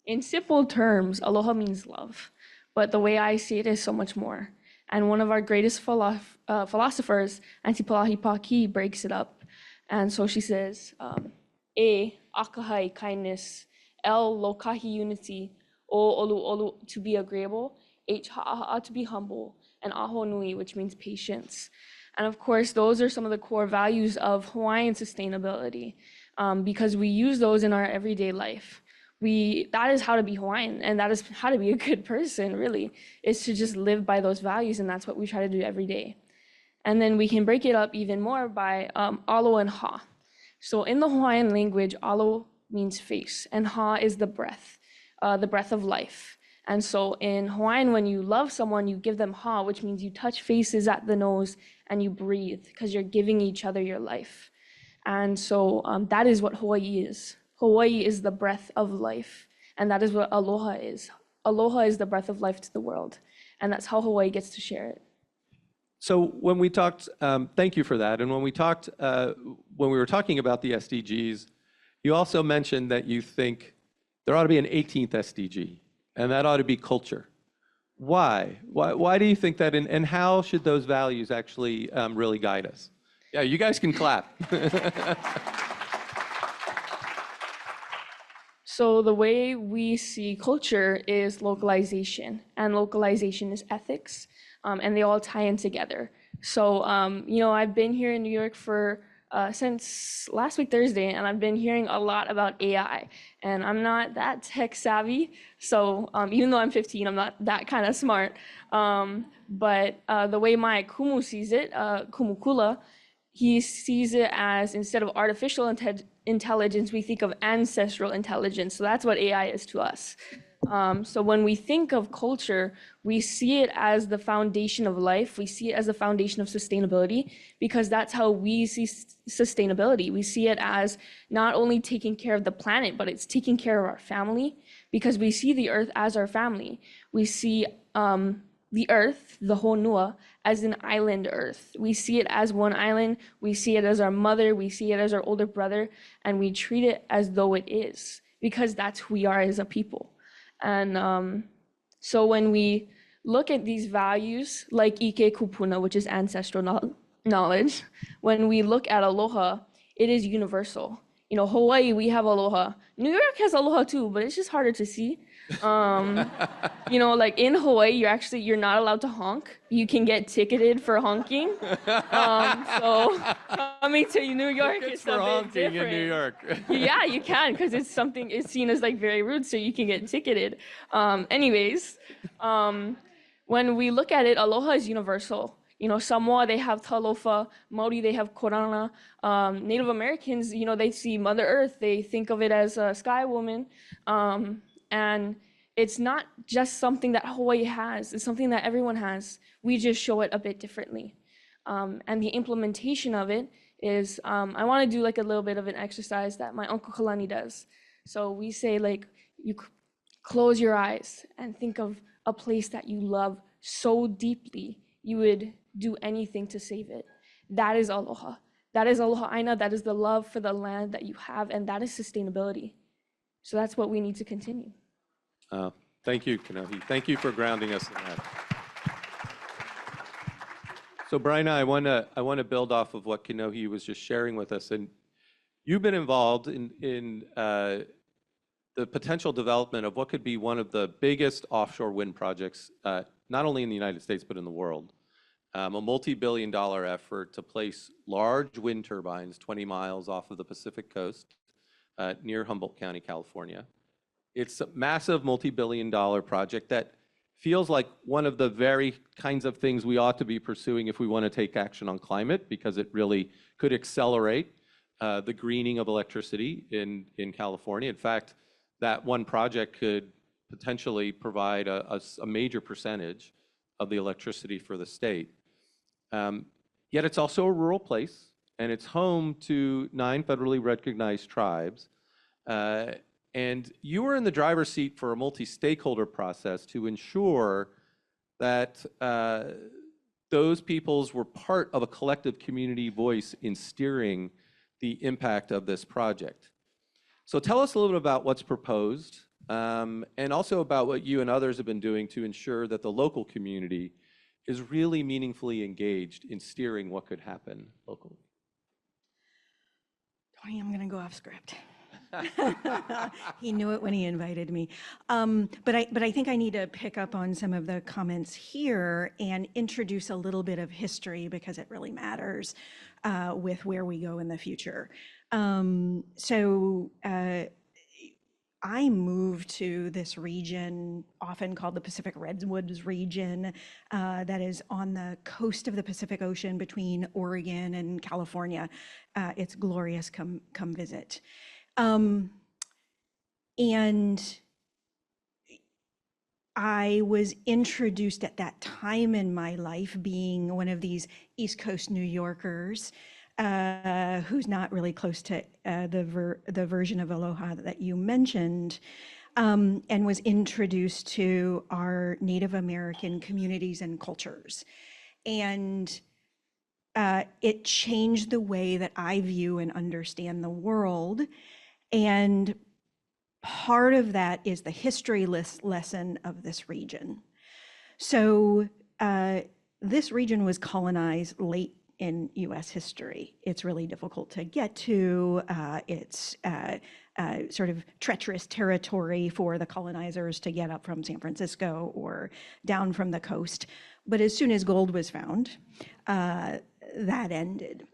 in simple terms, aloha means love, but the way I see it is so much more. And one of our greatest philosophers, Auntie Palahi Paki, breaks it up. And so she says, A, akahai, kindness, L, lokahi, unity, O, olu, olu, to be agreeable, H, ha'aha'a, to be humble, and aho nui, which means patience. And of course, those are some of the core values of Hawaiian sustainability, because we use those in our everyday life. That is how to be Hawaiian, and that is how to be a good person, really, is to just live by those values, and that's what we try to do every day. And then we can break it up even more by alo and ha. So in the Hawaiian language, alo means face, and ha is the breath of life. And so in Hawaiian, when you love someone, you give them ha, which means you touch faces at the nose and you breathe, because you're giving each other your life. And so that is what Hawaii is. Hawaii is the breath of life, and that is what aloha is. Aloha is the breath of life to the world, and that's how Hawaii gets to share it. So when we talked, thank you for that. And when we were talking about the SDGs, you also mentioned that you think there ought to be an 18th SDG, and that ought to be culture. Why? Why do you think that, and how should those values actually really guide us? Yeah, you guys can clap. So the way we see culture is localization, and localization is ethics, and they all tie in together. So, I've been here in New York since last week, Thursday, and I've been hearing a lot about AI, and I'm not that tech savvy. So even though I'm 15, I'm not that kind of smart. But the way my kumu sees it, kumukula, he sees it as, instead of artificial intelligence, we think of ancestral intelligence. So that's what AI is to us. So when we think of culture, we see it as the foundation of life. We see it as the foundation of sustainability, because that's how we see sustainability. We see it as not only taking care of the planet, but it's taking care of our family, because we see the earth as our family. We see the earth, the honua, as an island earth. We see it as one island. We see it as our mother. We see it as our older brother, and we treat it as though it is, because that's who we are as a people. And so when we look at these values, like Ike Kupuna, which is ancestral knowledge, when we look at aloha, it is universal. Hawaii, we have aloha. New York has aloha too, but it's just harder to see. You know, like in Hawaii, you're not allowed to honk. You can get ticketed for honking. So coming to New York Tickets is for a bit honking different. in New York. Yeah, you can, because it's seen as like very rude, so you can get ticketed. Anyways, when we look at it, aloha is universal. You know, Samoa, they have talofa. Maori, they have korana. Native Americans, you know, they see Mother Earth. They think of it as a sky woman. And it's not just something that Hawaii has. It's something that everyone has. We just show it a bit differently. And the implementation of it is, I want to do like a little bit of an exercise that my Uncle Kalani does. So we say like, you close your eyes and think of a place that you love so deeply, you would do anything to save it. That is aloha. That is aloha aina. That is the love for the land that you have, and that is sustainability. So that's what we need to continue. Thank you, Kanohi. Thank you for grounding us in that. So, Brian, I want to build off of what Kanohi was just sharing with us, and you've been involved in the potential development of what could be one of the biggest offshore wind projects, not only in the United States but in the world. A multi-billion-dollar effort to place large wind turbines 20 miles off of the Pacific coast near Humboldt County, California. It's a massive multi-billion-dollar project that feels like one of the very kinds of things we ought to be pursuing if we want to take action on climate, because it really could accelerate the greening of electricity in California. In fact, that one project could potentially provide a major percentage of the electricity for the state. Yet it's also a rural place, and it's home to 9 federally recognized tribes. And you were in the driver's seat for a multi-stakeholder process to ensure that those peoples were part of a collective community voice in steering the impact of this project. So tell us a little bit about what's proposed, and also about what you and others have been doing to ensure that the local community is really meaningfully engaged in steering what could happen locally. Tony, I'm going to go off script. He knew it when he invited me. But I think I need to pick up on some of the comments here and introduce a little bit of history, because it really matters with where we go in the future. I moved to this region, often called the Pacific Redwoods region, that is on the coast of the Pacific Ocean between Oregon and California. It's glorious, come visit. And I was introduced at that time in my life, being one of these East Coast New Yorkers, who's not really close to the version of aloha that you mentioned, and was introduced to our Native American communities and cultures. And it changed the way that I view and understand the world. And part of that is the history lesson of this region. So this region was colonized late in US history. It's really difficult to get to. It's sort of treacherous territory for the colonizers to get up from San Francisco or down from the coast. But as soon as gold was found, that ended.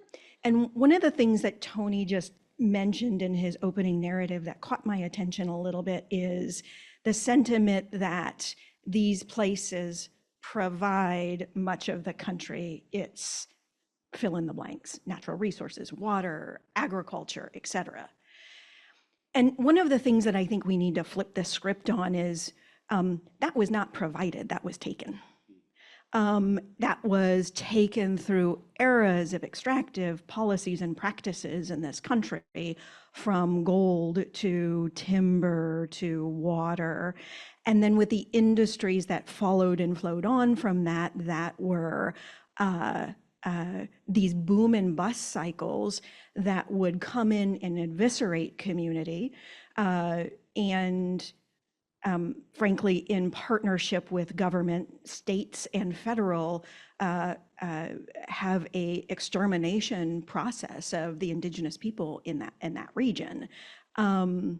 And one of the things that Tony just mentioned in his opening narrative that caught my attention a little bit is the sentiment that these places provide much of the country its fill in the blanks, natural resources, water, agriculture, et cetera. And one of the things that I think we need to flip the script on is that was not provided, that was taken. That was taken through eras of extractive policies and practices in this country, from gold to timber to water. And then with the industries that followed and flowed on from that, that were these boom and bust cycles that would come in and eviscerate community, and frankly, in partnership with government, states and federal, have a extermination process of the indigenous people in that region. And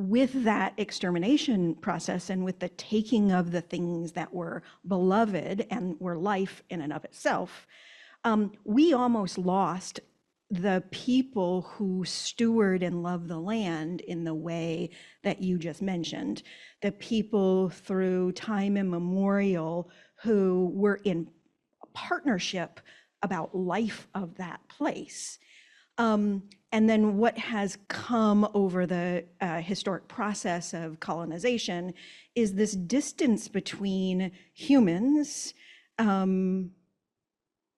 with that extermination process and with the taking of the things that were beloved and were life in and of itself, we almost lost the people who steward and love the land in the way that you just mentioned. The people through time immemorial who were in partnership about life of that place. And then what has come over the historic process of colonization is this distance between humans as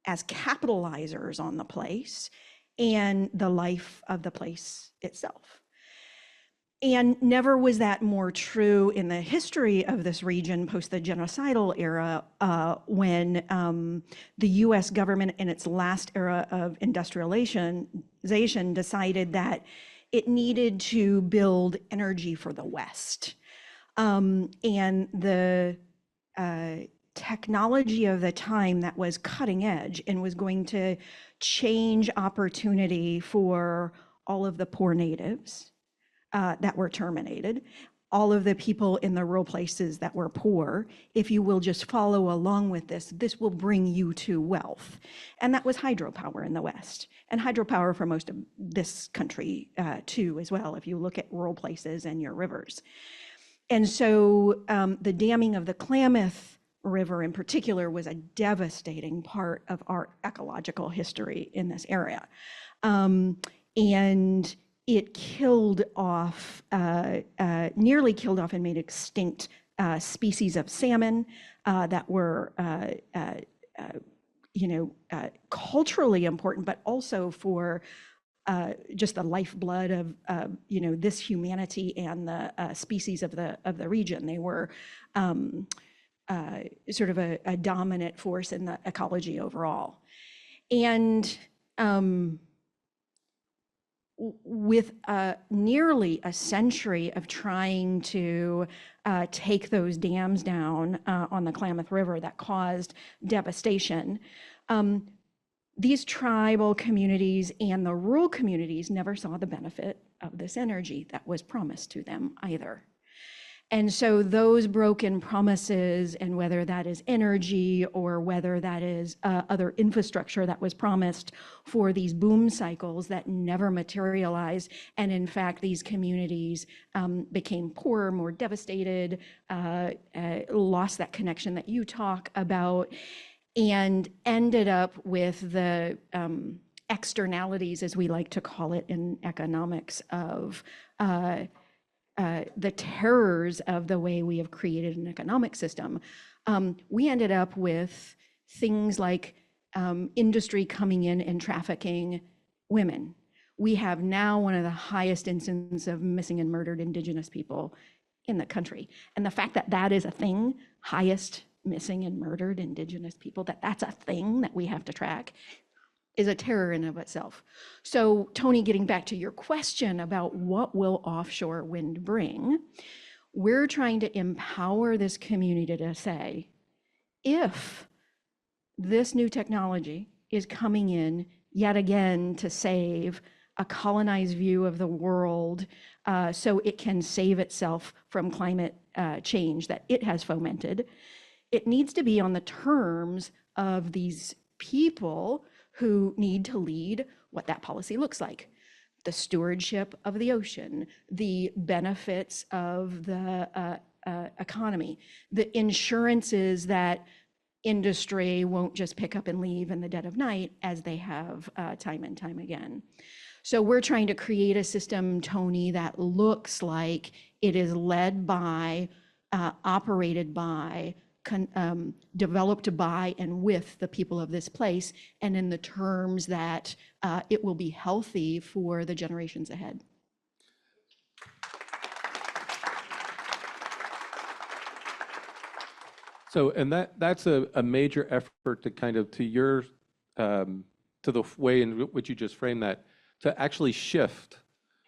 capitalizers on the place and the life of the place itself. And never was that more true in the history of this region post the genocidal era, when the US government in its last era of industrialization decided that it needed to build energy for the West. And the technology of the time that was cutting edge and was going to change opportunity for all of the poor natives that were terminated, all of the people in the rural places that were poor. If you will just follow along with this, this will bring you to wealth. And that was hydropower in the West, and hydropower for most of this country too, as well, if you look at rural places and your rivers. And so the damming of the Klamath River in particular was a devastating part of our ecological history in this area. And it killed off, nearly killed off and made extinct species of salmon that were, culturally important, but also for just the lifeblood of, this humanity and the species of the region. They were sort of a dominant force in the ecology overall. And with nearly a century of trying to take those dams down on the Klamath River that caused devastation, these tribal communities and the rural communities never saw the benefit of this energy that was promised to them either. And so those broken promises, and whether that is energy or whether that is other infrastructure that was promised for these boom cycles that never materialized, and in fact these communities became poorer, more devastated, lost that connection that you talk about, and ended up with the externalities, as we like to call it in economics, of the terrors of the way we have created an economic system. We ended up with things like industry coming in and trafficking women. We have now one of the highest instances of missing and murdered Indigenous people in the country. And the fact that that is a thing, highest missing and murdered Indigenous people, that's a thing that we have to track, is a terror in of itself. So Tony, getting back to your question about what will offshore wind bring, we're trying to empower this community to say, if this new technology is coming in yet again to save a colonized view of the world, so it can save itself from climate change that it has fomented, it needs to be on the terms of these people who need to lead what that policy looks like. The stewardship of the ocean, the benefits of the economy, the insurances that industry won't just pick up and leave in the dead of night, as they have time and time again. So we're trying to create a system, Tony, that looks like it is led by, operated by, developed by and with the people of this place, and in the terms that it will be healthy for the generations ahead. So, and that's a major effort to kind of, to your, to the way in which you just framed that, to actually shift,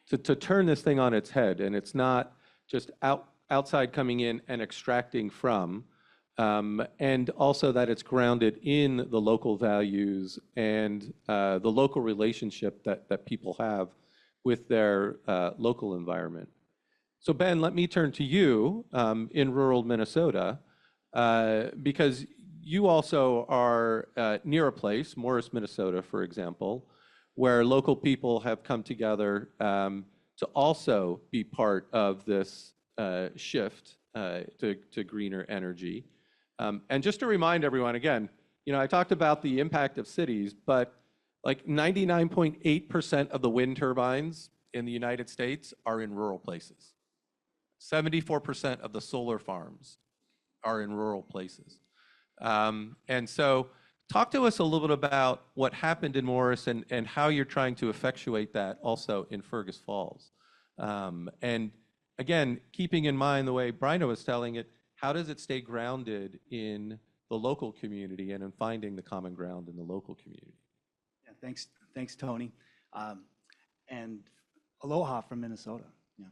to turn this thing on its head. And it's not just outside coming in and extracting from, and also that it's grounded in the local values and the local relationship that people have with their local environment. So Ben, let me turn to you in rural Minnesota, because you also are near a place, Morris, Minnesota, for example, where local people have come together to also be part of this shift to greener energy. And just to remind everyone, again, I talked about the impact of cities, but like 99.8% of the wind turbines in the United States are in rural places. 74% of the solar farms are in rural places. And so talk to us a little bit about what happened in Morris and how you're trying to effectuate that also in Fergus Falls. And again, keeping in mind the way Bryna was telling it, how does it stay grounded in the local community and in finding the common ground in the local community? Yeah, thanks, Tony. And aloha from Minnesota. Yeah.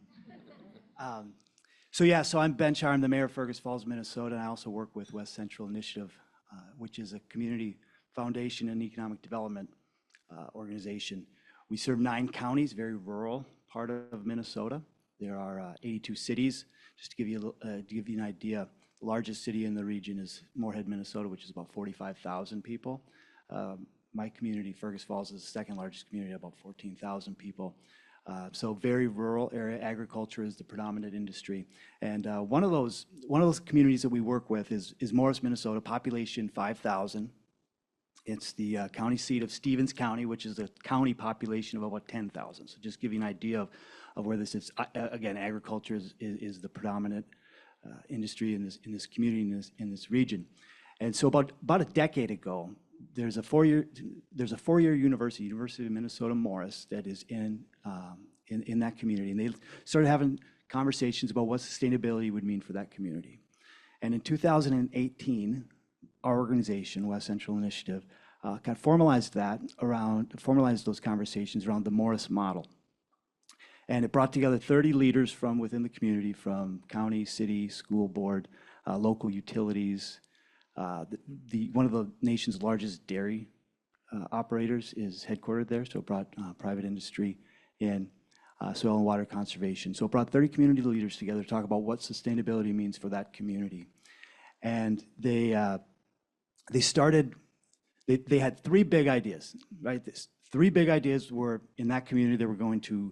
So I'm Ben Char, I'm the mayor of Fergus Falls, Minnesota, and I also work with West Central Initiative, which is a community foundation and economic development organization. We serve 9 counties, very rural part of Minnesota. There are 82 cities. Just to give you an idea, the largest city in the region is Moorhead, Minnesota, which is about 45,000 people. My community, Fergus Falls, is the second largest community, about 14,000 people. So very rural area. Agriculture is the predominant industry. And one of those communities that we work with is Morris, Minnesota, population 5,000. It's the county seat of Stevens County, which is a county population of about 10,000. So just give you an idea of where this is. Again, agriculture is the predominant industry in this community, in this region. And so about a decade ago, there's a four-year university, University of Minnesota Morris, that is in that community, and they started having conversations about what sustainability would mean for that community. And in 2018, our organization, West Central Initiative, kind of formalized those conversations around the Morris model. And it brought together 30 leaders from within the community, from county, city, school board, local utilities. One of the nation's largest dairy operators is headquartered there, so it brought private industry in, soil and water conservation. So it brought 30 community leaders together to talk about what sustainability means for that community. And they had 3 big ideas, right? 3 big ideas were in that community. They were going to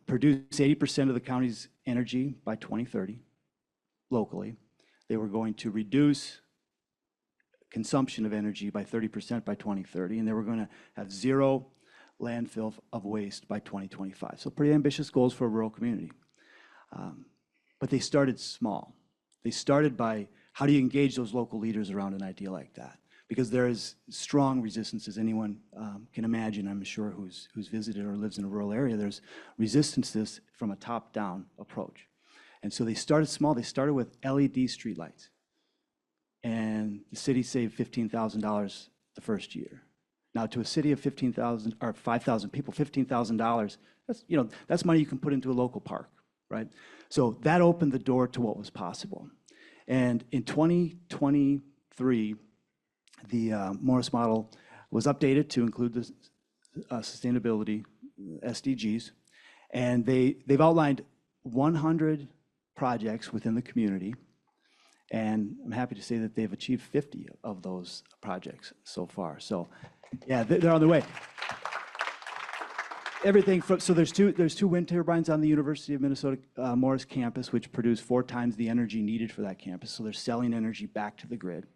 produce 80% of the county's energy by 2030 locally. They were going to reduce consumption of energy by 30% by 2030, and they were going to have 0 landfill of waste by 2025. So pretty ambitious goals for a rural community. But they started small. They started by, how do you engage those local leaders around an idea like that? Because there is strong resistance, as anyone can imagine, I'm sure, who's visited or lives in a rural area. There's resistance to this from a top-down approach. And so they started small. They started with LED streetlights. And the city saved $15,000 the first year. Now, to a city of 15,000 or 5,000 people, $15,000, that's money you can put into a local park, right? So that opened the door to what was possible. And in 2023, the Morris model was updated to include the sustainability SDGs, and they've outlined 100 projects within the community. And I'm happy to say that they've achieved 50 of those projects so far. So, yeah, they're on their way. Everything from, so there's two wind turbines on the University of Minnesota Morris campus, which produce 4 times the energy needed for that campus. So they're selling energy back to the grid.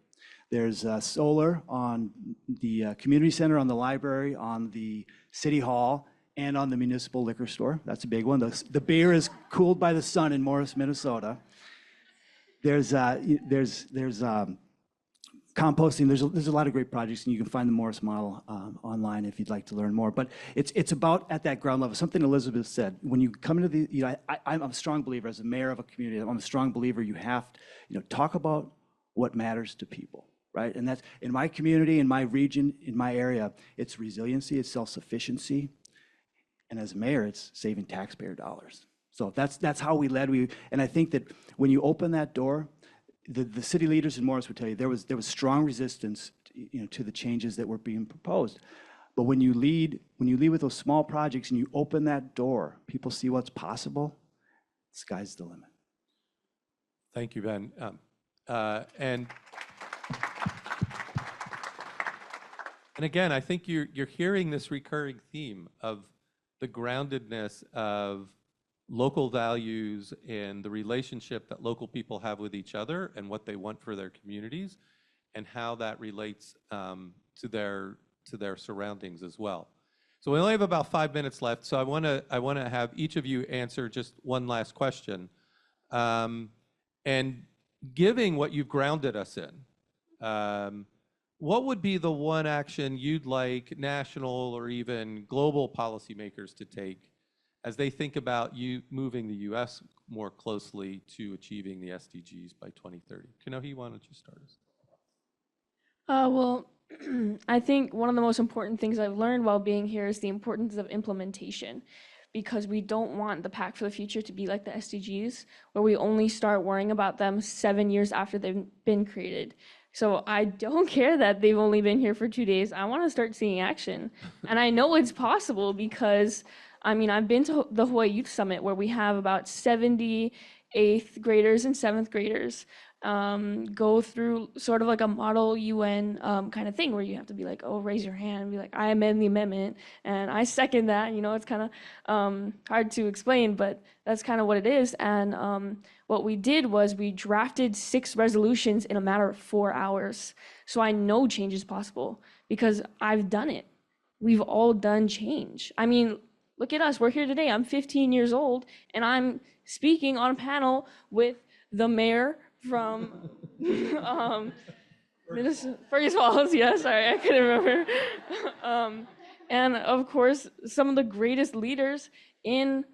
There's solar on the community center, on the library, on the city hall, and on the municipal liquor store. That's a big one. The beer is cooled by the sun in Morris, Minnesota. There's composting. There's a lot of great projects, and you can find the Morris model online if you'd like to learn more. But it's about at that ground level. Something Elizabeth said. When you come into the, I'm a strong believer as a mayor of a community. I'm a strong believer. You have to, talk about what matters to people, right? And that's in my community, in my region, in my area. It's resiliency. It's self-sufficiency. And as mayor, it's saving taxpayer dollars. So that's how we led. And I think that when you open that door, the city leaders in Morris would tell you there was strong resistance, to the changes that were being proposed. But when you lead with those small projects and you open that door, people see what's possible. sky's the limit. Thank you, Ben. And again, I think you're hearing this recurring theme of the groundedness of local values and the relationship that local people have with each other and what they want for their communities, and how that relates to their surroundings as well. So we only have about 5 minutes left, so I want to have each of you answer just one last question. And giving what you've grounded us in, what would be the one action you'd like national or even global policymakers to take as they think about you moving the U.S. more closely to achieving the SDGs by 2030? Kanohi, why don't you start us? Well, I think one of the most important things I've learned while being here is the importance of implementation, because we don't want the Pact for the Future to be like the SDGs, where we only start worrying about them 7 years after they've been created. So I don't care that they've only been here for 2 days. I want to start seeing action. And I know it's possible because, I mean, I've been to the Hawaii Youth Summit where we have about 70 8th graders and 7th graders go through sort of like a model UN kind of thing where you have to be like, oh, raise your hand and be like, I amend the amendment and I second that. You know, it's kind of hard to explain, but that's kind of what it is. And what we did was we drafted 6 resolutions in a matter of 4 hours. So I know change is possible because I've done it. We've all done change. I mean, look at us. We're here today. I'm 15 years old and I'm speaking on a panel with the mayor from Fergus Falls. Yeah, sorry, I couldn't remember. And of course, some of the greatest leaders in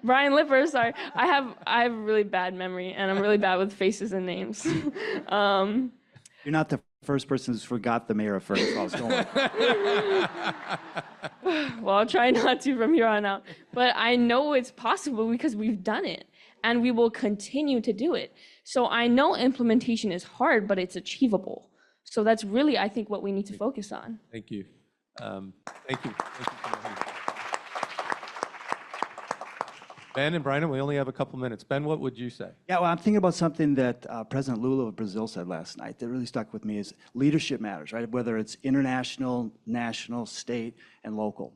Brian Lipper. Sorry, I have really bad memory, and I'm really bad with faces and names. You're not the first person who's forgot the mayor of Fergus Falls. Don't worry. Well, I'll try not to from here on out. But I know it's possible because we've done it, and we will continue to do it. So I know implementation is hard, but it's achievable. So that's really, I think, what we need to focus on. Thank you. Thank you. Ben and Brian, we only have a couple minutes. Ben, what would you say? Yeah, well, I'm thinking about something that President Lula of Brazil said last night that really stuck with me is leadership matters, right? Whether it's international, national, state, and local.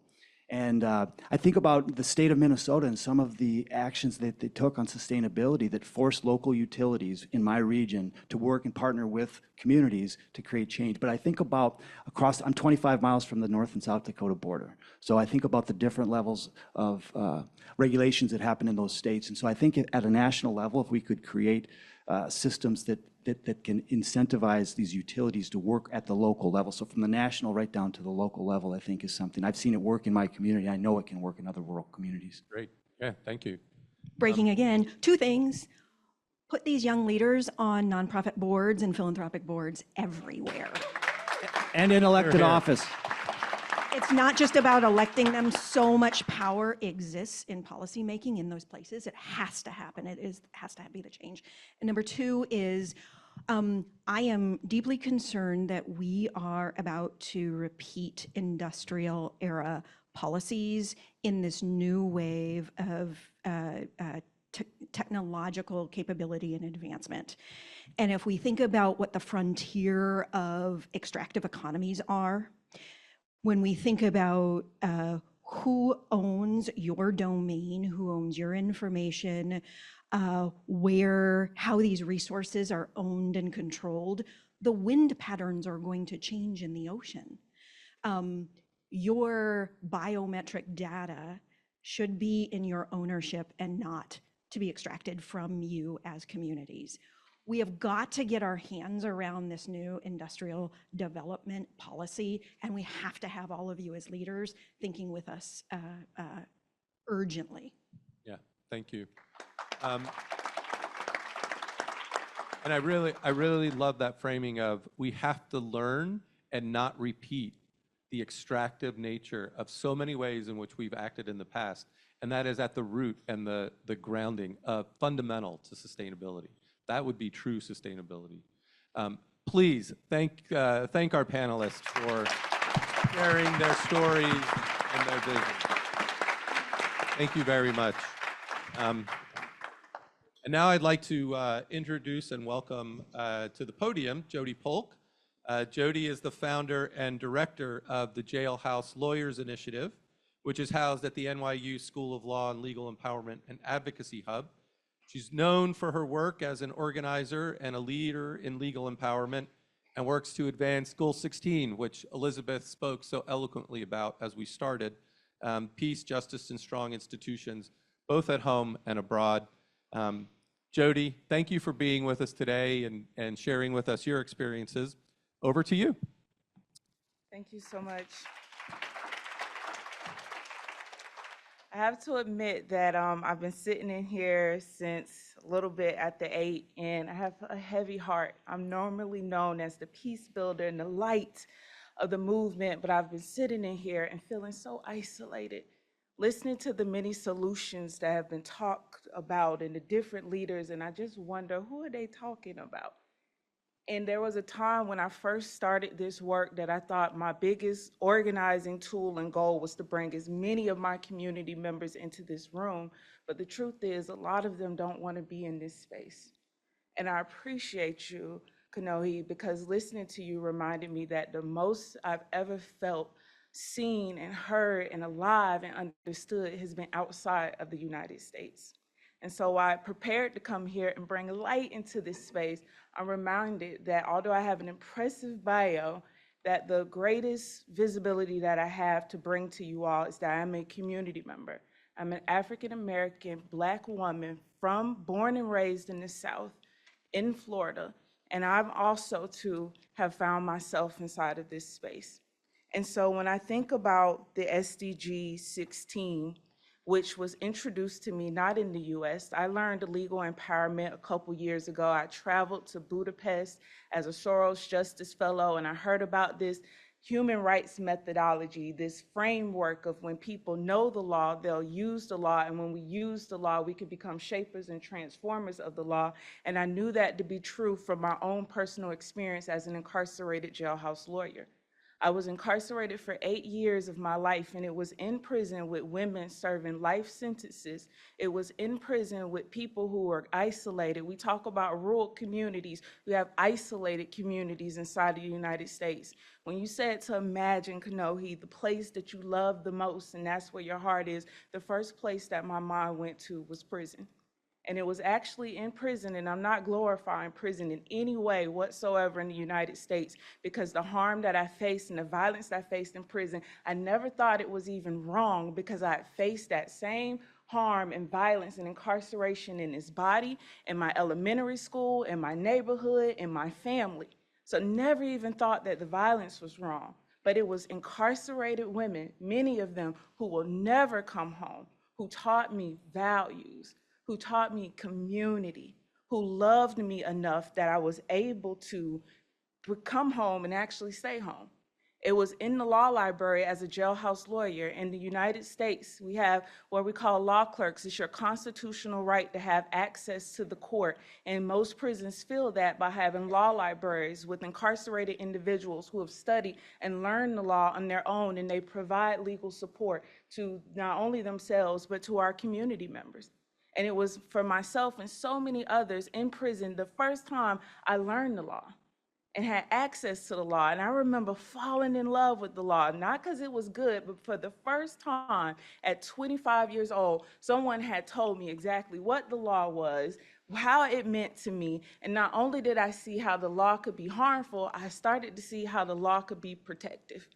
And I think about the state of Minnesota and some of the actions that they took on sustainability that forced local utilities in my region to work and partner with communities to create change. But I think about I'm 25 miles from the North and South Dakota border. So I think about the different levels of regulations that happen in those states. And so I think at a national level, if we could create systems that can incentivize these utilities to work at the local level. So from the national right down to the local level, I think is something. I've seen it work in my community. I know it can work in other rural communities. Great. Yeah, thank you. Breaking again, 2 things. Put these young leaders on nonprofit boards and philanthropic boards everywhere. And in elected office. It's not just about electing them. So much power exists in policymaking in those places. It has to happen. Has to be the change. And number 2 is I am deeply concerned that we are about to repeat industrial era policies in this new wave of technological capability and advancement. And if we think about what the frontier of extractive economies are, when we think about who owns your domain, who owns your information, how these resources are owned and controlled, the wind patterns are going to change in the ocean. Your biometric data should be in your ownership and not to be extracted from you as communities. We have got to get our hands around this new industrial development policy, and we have to have all of you as leaders thinking with us urgently. Yeah, thank you. And I really love that framing of we have to learn and not repeat the extractive nature of so many ways in which we've acted in the past, and that is at the root and the grounding of fundamental to sustainability. That would be true sustainability. Please thank our panelists for sharing their stories and their vision. Thank you very much. And now I'd like to introduce and welcome to the podium Jody Polk. Jody is the founder and director of the Jailhouse Lawyers Initiative, which is housed at the NYU School of Law and Legal Empowerment and Advocacy Hub. She's known for her work as an organizer and a leader in legal empowerment and works to advance Goal 16, which Elizabeth spoke so eloquently about as we started, peace, justice, and strong institutions, both at home and abroad. Jody, thank you for being with us today and sharing with us your experiences. Over to you. Thank you so much. I have to admit that I've been sitting in here since a little bit after 8, and I have a heavy heart. I'm normally known as the peace builder and the light of the movement, but I've been sitting in here and feeling so isolated, listening to the many solutions that have been talked about and the different leaders, and I just wonder, who are they talking about? And there was a time when I first started this work that I thought my biggest organizing tool and goal was to bring as many of my community members into this room. But the truth is, a lot of them don't want to be in this space. And I appreciate you, Kanohi, because listening to you reminded me that the most I've ever felt seen and heard and alive and understood has been outside of the United States. And so I prepared to come here and bring light into this space. I'm reminded that although I have an impressive bio, that the greatest visibility that I have to bring to you all is that I'm a community member. I'm an African-American Black woman born and raised in the South in Florida. And I'm also too have found myself inside of this space. And so when I think about the SDG 16, which was introduced to me not in the US. I learned legal empowerment a couple years ago. I traveled to Budapest as a Soros Justice Fellow, and I heard about this human rights methodology, this framework of when people know the law, they'll use the law, and when we use the law, we can become shapers and transformers of the law. And I knew that to be true from my own personal experience as an incarcerated jailhouse lawyer. I was incarcerated for 8 years of my life, and it was in prison with women serving life sentences. It was in prison with people who were isolated. We talk about rural communities. We have isolated communities inside the United States. When you said to imagine, Kanohi, the place that you love the most, and that's where your heart is, the first place that my mind went to was prison. And it was actually in prison, and I'm not glorifying prison in any way whatsoever in the United States, because the harm that I faced and the violence I faced in prison, I never thought it was even wrong because I had faced that same harm and violence and incarceration in this body, in my elementary school, in my neighborhood, in my family. So never even thought that the violence was wrong. But it was incarcerated women, many of them who will never come home, who taught me values, who taught me community, who loved me enough that I was able to come home and actually stay home. It was in the law library as a jailhouse lawyer. In the United States, we have what we call law clerks. It's your constitutional right to have access to the court. And most prisons feel that by having law libraries with incarcerated individuals who have studied and learned the law on their own, and they provide legal support to not only themselves, but to our community members. And it was for myself and so many others in prison the first time I learned the law and had access to the law. And I remember falling in love with the law, not because it was good, but for the first time at 25 years old, someone had told me exactly what the law was, how it meant to me. And not only did I see how the law could be harmful, I started to see how the law could be protective.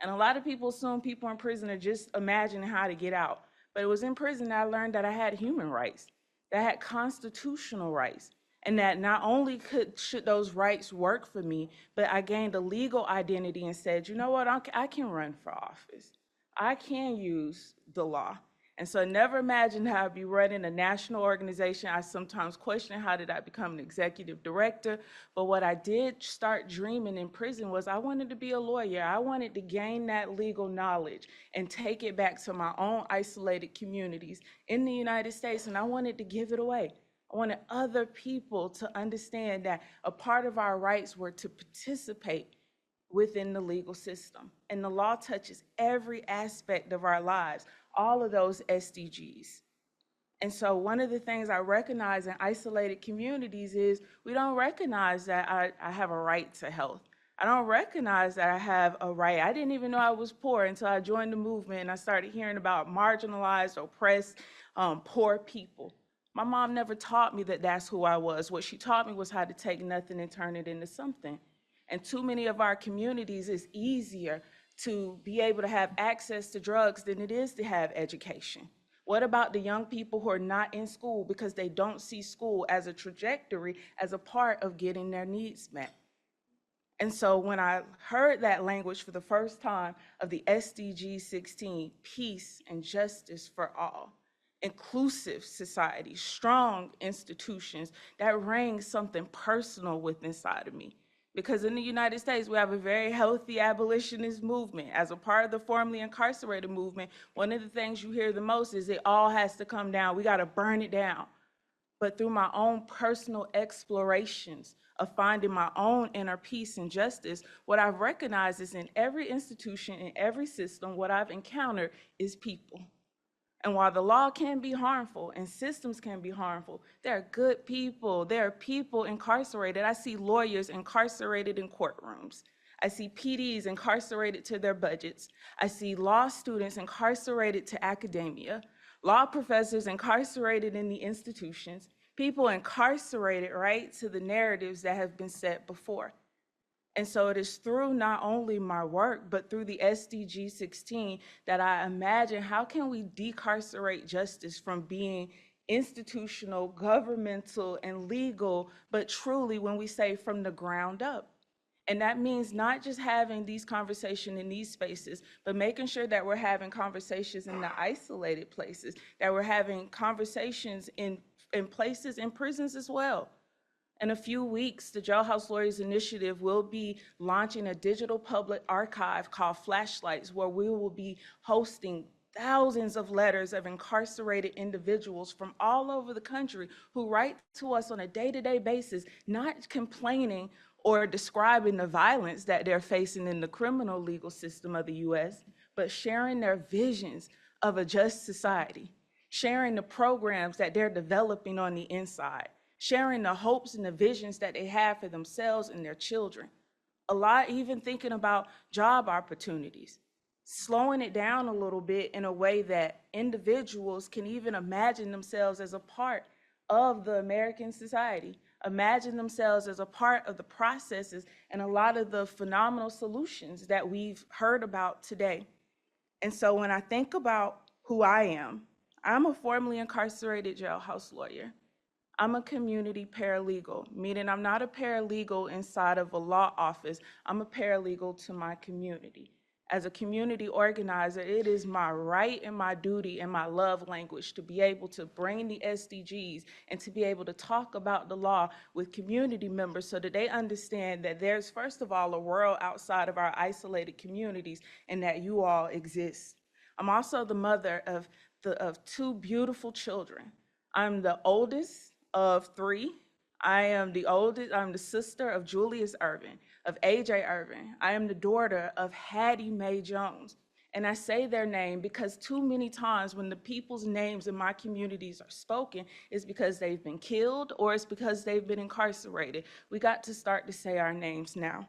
And a lot of people assume people in prison are just imagining how to get out. But it was in prison that I learned that I had human rights, that I had constitutional rights, and that not only should those rights work for me, but I gained a legal identity and said, you know what, I can run for office. I can use the law. And so I never imagined how I'd be running a national organization. I sometimes question, how did I become an executive director? But what I did start dreaming in prison was I wanted to be a lawyer. I wanted to gain that legal knowledge and take it back to my own isolated communities in the United States, and I wanted to give it away. I wanted other people to understand that a part of our rights were to participate within the legal system. And the law touches every aspect of our lives. all of those SDGs. And so one of the things I recognize in isolated communities is we don't recognize that I have a right to health. I don't recognize that I have a right. I didn't even know I was poor until I joined the movement and I started hearing about marginalized, oppressed, poor people. My mom never taught me that that's who I was. What she taught me was how to take nothing and turn it into something. And too many of our communities, it's easier to be able to have access to drugs than it is to have education. What about the young people who are not in school because they don't see school as a trajectory, as a part of getting their needs met? And so when I heard that language for the first time of the SDG 16, peace and justice for all, inclusive society, strong institutions, that rang something personal within inside of me. Because in the United States, we have a very healthy abolitionist movement. As a part of the formerly incarcerated movement, one of the things you hear the most is it all has to come down. We got to burn it down. But through my own personal explorations of finding my own inner peace and justice, what I've recognized is in every institution, in every system, what I've encountered is people. And while the law can be harmful and systems can be harmful, there are good people. There are people incarcerated. I see lawyers incarcerated in courtrooms. I see PDs incarcerated to their budgets. I see law students incarcerated to academia, law professors incarcerated in the institutions, people incarcerated, right, to the narratives that have been set before. And so it is through not only my work, but through the SDG 16 that I imagine how can we decarcerate justice from being institutional, governmental, and legal, but truly when we say from the ground up. And that means not just having these conversations in these spaces, but making sure that we're having conversations in the isolated places, that we're having conversations in places, in prisons as well. In a few weeks, the Jailhouse Lawyers Initiative will be launching a digital public archive called Flashlights, where we will be hosting thousands of letters of incarcerated individuals from all over the country who write to us on a day-to-day basis, not complaining or describing the violence that they're facing in the criminal legal system of the US, but sharing their visions of a just society, sharing the programs that they're developing on the inside, sharing the hopes and the visions that they have for themselves and their children. A lot even thinking about job opportunities, slowing it down a little bit in a way that individuals can even imagine themselves as a part of the American society, imagine themselves as a part of the processes and a lot of the phenomenal solutions that we've heard about today. And so when I think about who I am, I'm a formerly incarcerated jailhouse lawyer. I'm a community paralegal, meaning I'm not a paralegal inside of a law office. I'm a paralegal to my community. As a community organizer, it is my right and my duty and my love language to be able to bring the SDGs and to be able to talk about the law with community members so that they understand that there's, first of all, a world outside of our isolated communities and that you all exist. I'm also the mother of two beautiful children. I'm the oldest of three. I'm the sister of Julius Irvin, of AJ Irvin. I am the daughter of Hattie Mae Jones. And I say their name because too many times when the people's names in my communities are spoken, it's because they've been killed or it's because they've been incarcerated. We got to start to say our names now.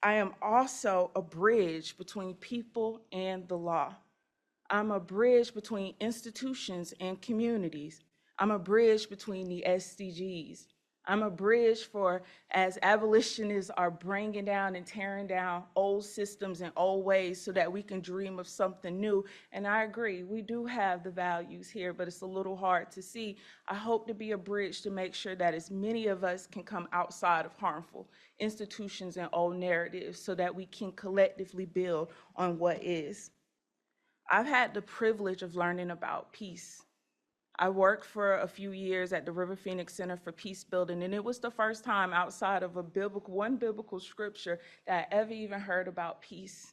I am also a bridge between people and the law. I'm a bridge between institutions and communities. I'm a bridge between the SDGs. I'm a bridge for, as abolitionists are bringing down and tearing down old systems and old ways so that we can dream of something new. And I agree, we do have the values here, but it's a little hard to see. I hope to be a bridge to make sure that as many of us can come outside of harmful institutions and old narratives so that we can collectively build on what is. I've had the privilege of learning about peace. I worked for a few years at the River Phoenix Center for Peace Building, and it was the first time outside of one biblical scripture that I ever even heard about peace.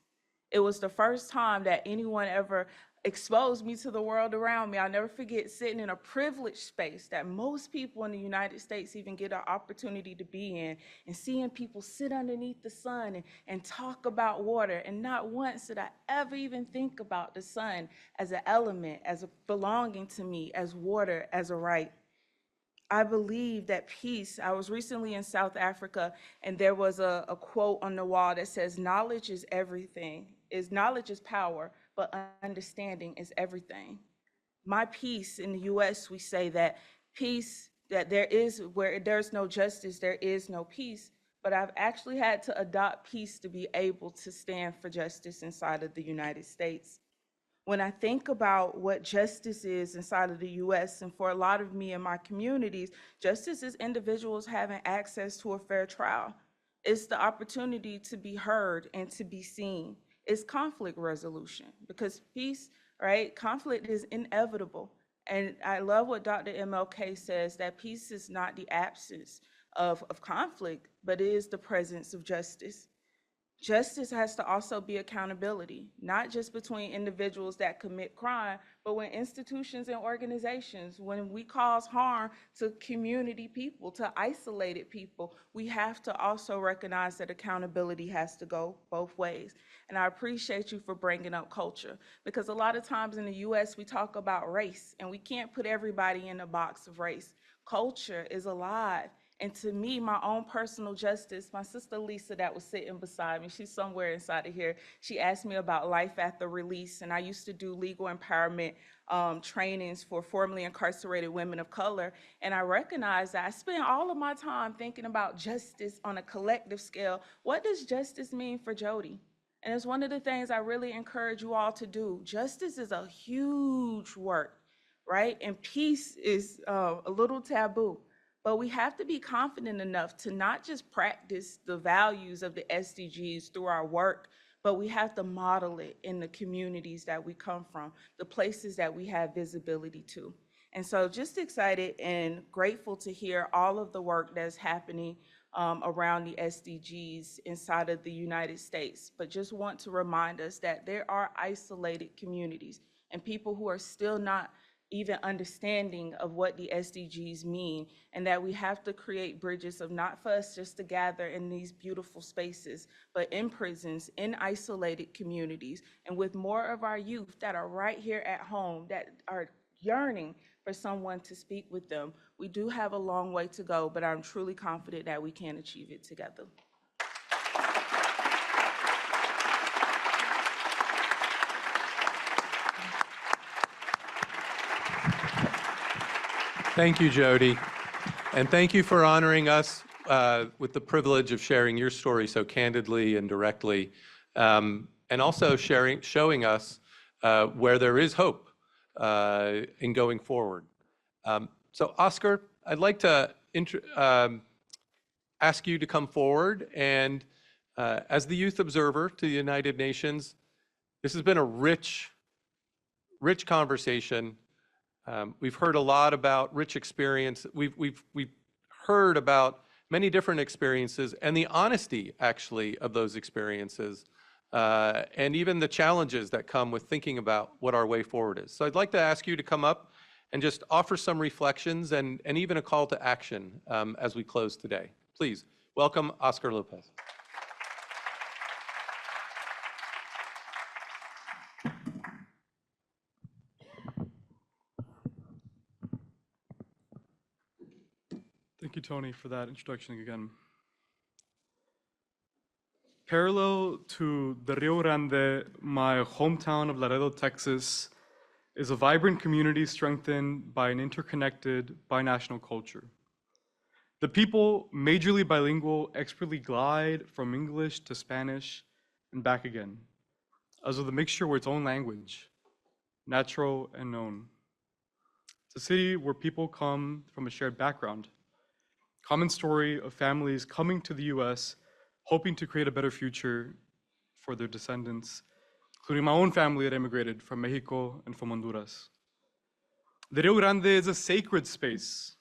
It was the first time that anyone ever exposed me to the world around me. I'll never forget sitting in a privileged space that most people in the United States even get an opportunity to be in, and seeing people sit underneath the sun and talk about water. And not once did I ever even think about the sun as an element, as a belonging to me, as water, as a right. I believe that peace. I was recently in South Africa, and there was a quote on the wall that says, knowledge is everything. Knowledge is power, but understanding is everything. My peace in the US, we say that peace, that where there's no justice, there is no peace. But I've actually had to adopt peace to be able to stand for justice inside of the United States. When I think about what justice is inside of the US, and for a lot of me and my communities, justice is individuals having access to a fair trial. It's the opportunity to be heard and to be seen. It's conflict resolution, because peace, right? Conflict is inevitable. And I love what Dr. MLK says, that peace is not the absence of conflict, but it is the presence of justice. Justice has to also be accountability, not just between individuals that commit crime, but when institutions and organizations, when we cause harm to community people, to isolated people, we have to also recognize that accountability has to go both ways. And I appreciate you for bringing up culture, because a lot of times in the US, we talk about race, and we can't put everybody in a box of race. Culture is alive. And to me, my own personal justice, my sister Lisa that was sitting beside me, she's somewhere inside of here, she asked me about life after release. And I used to do legal empowerment trainings for formerly incarcerated women of color. And I recognized that I spent all of my time thinking about justice on a collective scale. What does justice mean for Jody? And it's one of the things I really encourage you all to do. Justice is a huge work, right? And peace is a little taboo. But we have to be confident enough to not just practice the values of the SDGs through our work, but we have to model it in the communities that we come from, the places that we have visibility to. And so just excited and grateful to hear all of the work that's happening around the SDGs inside of the United States. But just want to remind us that there are isolated communities and people who are still not even understanding of what the SDGs mean, and that we have to create bridges of not for us just to gather in these beautiful spaces, but in prisons, in isolated communities, and with more of our youth that are right here at home, that are yearning for someone to speak with them. We do have a long way to go, but I'm truly confident that we can achieve it together. Thank you, Jody. And thank you for honoring us with the privilege of sharing your story so candidly and directly, and also showing us where there is hope in going forward. So Oscar, I'd like to ask you to come forward, and as the youth observer to the United Nations, this has been a rich conversation. We've heard a lot about rich experience. We've heard about many different experiences and the honesty, actually, of those experiences, and even the challenges that come with thinking about what our way forward is. So I'd like to ask you to come up and just offer some reflections and even a call to action as we close today. Please welcome Oscar Lopez. Thank you, Tony, for that introduction again. Parallel to the Rio Grande, my hometown of Laredo, Texas, is a vibrant community strengthened by an interconnected binational culture. The people, majorly bilingual, expertly glide from English to Spanish and back again, as with a mixture with its own language, natural and known. It's a city where people come from a shared background, common story of families coming to the US, hoping to create a better future for their descendants, including my own family that immigrated from Mexico and from Honduras. The Rio Grande is a sacred space.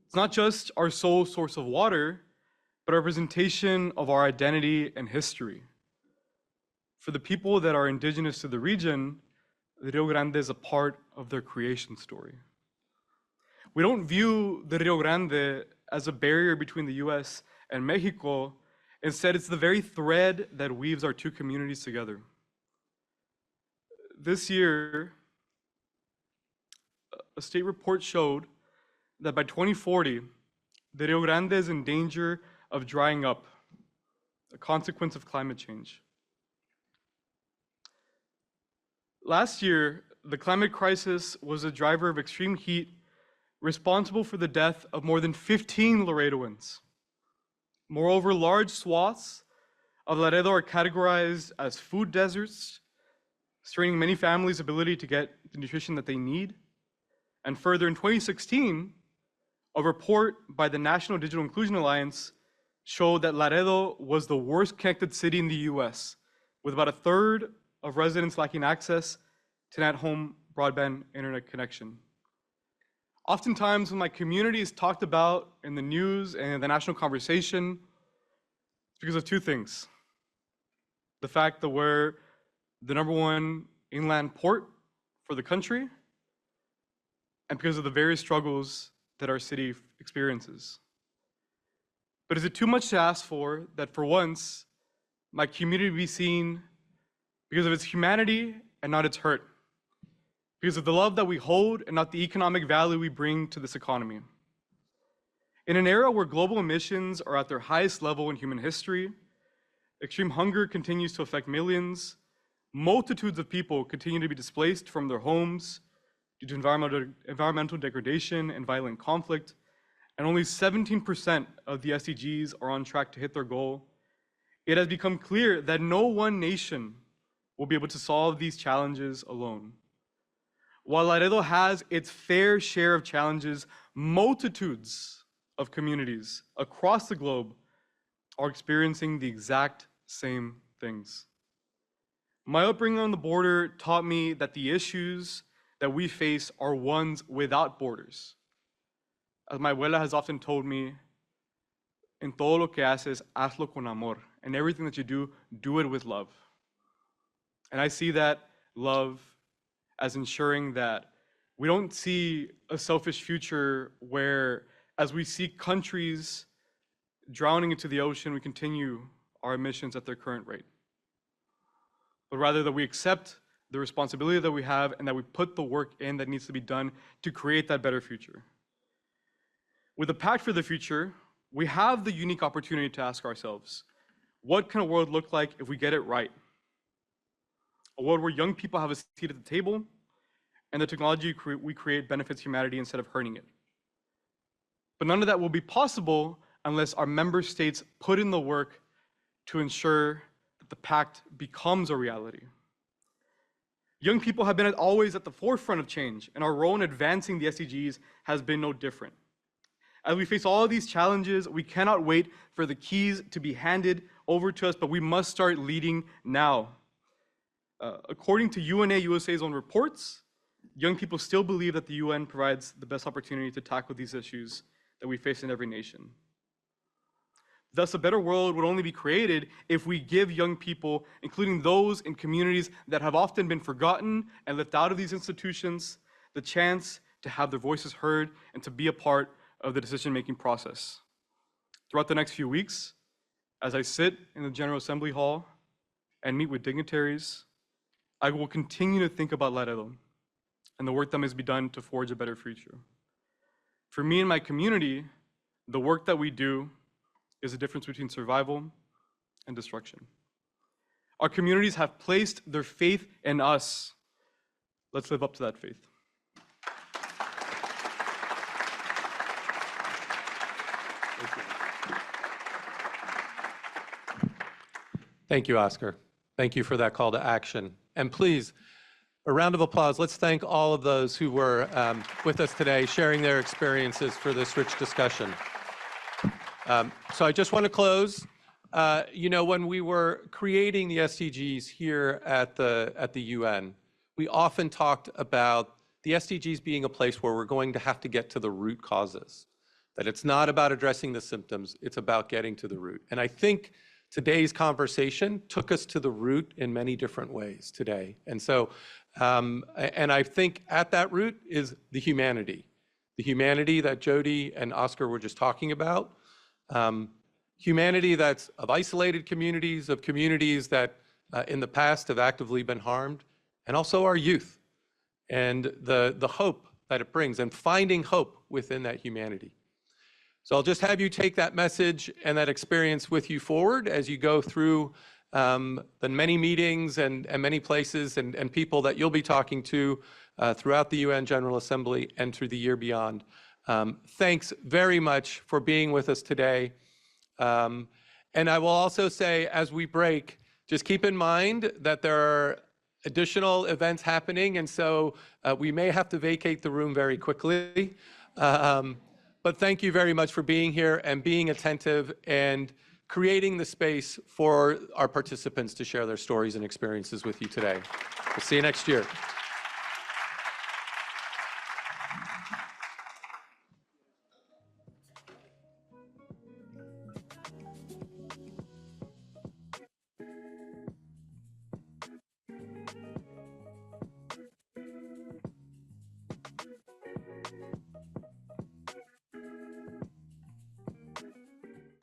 It's not just our sole source of water, but a representation of our identity and history. For the people that are indigenous to the region, the Rio Grande is a part of their creation story. We don't view the Rio Grande as a barrier between the US and Mexico. Instead, it's the very thread that weaves our two communities together. This year, a state report showed that by 2040, the Rio Grande is in danger of drying up, a consequence of climate change. Last year, the climate crisis was a driver of extreme heat, responsible for the death of more than 15 Laredoans. Moreover, large swaths of Laredo are categorized as food deserts, straining many families' ability to get the nutrition that they need. And further, in 2016, a report by the National Digital Inclusion Alliance showed that Laredo was the worst connected city in the US, with about a third of residents lacking access to an at-home broadband internet connection. Oftentimes, when my community is talked about in the news and in the national conversation, it's because of two things. The fact that we're the #1 inland port for the country, and because of the various struggles that our city experiences. But is it too much to ask for that for once, my community be seen because of its humanity and not its hurt? Because of the love that we hold and not the economic value we bring to this economy. In an era where global emissions are at their highest level in human history, extreme hunger continues to affect millions, multitudes of people continue to be displaced from their homes due to environmental degradation and violent conflict, and only 17% of the SDGs are on track to hit their goal, it has become clear that no one nation will be able to solve these challenges alone. While Laredo has its fair share of challenges, multitudes of communities across the globe are experiencing the exact same things. My upbringing on the border taught me that the issues that we face are ones without borders. As my abuela has often told me, en todo lo que haces, hazlo con amor. And everything that you do it with love. And I see that love as ensuring that we don't see a selfish future where, as we see countries drowning into the ocean, we continue our emissions at their current rate. But rather that we accept the responsibility that we have and that we put the work in that needs to be done to create that better future. With the Pact for the Future, we have the unique opportunity to ask ourselves, what can a world look like if we get it right? A world where young people have a seat at the table and the technology we create benefits humanity instead of hurting it. But none of that will be possible unless our member states put in the work to ensure that the pact becomes a reality. Young people have been always at the forefront of change, and our role in advancing the SDGs has been no different. As we face all of these challenges, we cannot wait for the keys to be handed over to us, but we must start leading now. According to UNA USA's own reports, young people still believe that the UN provides the best opportunity to tackle these issues that we face in every nation. Thus, a better world would only be created if we give young people, including those in communities that have often been forgotten and left out of these institutions, the chance to have their voices heard and to be a part of the decision-making process. Throughout the next few weeks, as I sit in the General Assembly Hall and meet with dignitaries, I will continue to think about Laredo and the work that must be done to forge a better future. For me and my community, the work that we do is the difference between survival and destruction. Our communities have placed their faith in us. Let's live up to that faith. Thank you, Oscar. Thank you for that call to action. And please, a round of applause. Let's thank all of those who were with us today, sharing their experiences for this rich discussion. So I just want to close. When we were creating the SDGs here at the UN, we often talked about the SDGs being a place where we're going to have to get to the root causes, that it's not about addressing the symptoms, it's about getting to the root. And I think today's conversation took us to the root in many different ways today. And so And I think at that root is the humanity that Jody and Oscar were just talking about. Humanity that's of isolated communities, of communities that in the past have actively been harmed, and also our youth and the hope that it brings and finding hope within that humanity. So I'll just have you take that message and that experience with you forward as you go through the many meetings and many places and people that you'll be talking to throughout the UN General Assembly and through the year beyond. Thanks very much for being with us today. And I will also say, as we break, just keep in mind that there are additional events happening, and so we may have to vacate the room very quickly. But thank you very much for being here and being attentive and creating the space for our participants to share their stories and experiences with you today. We'll see you next year.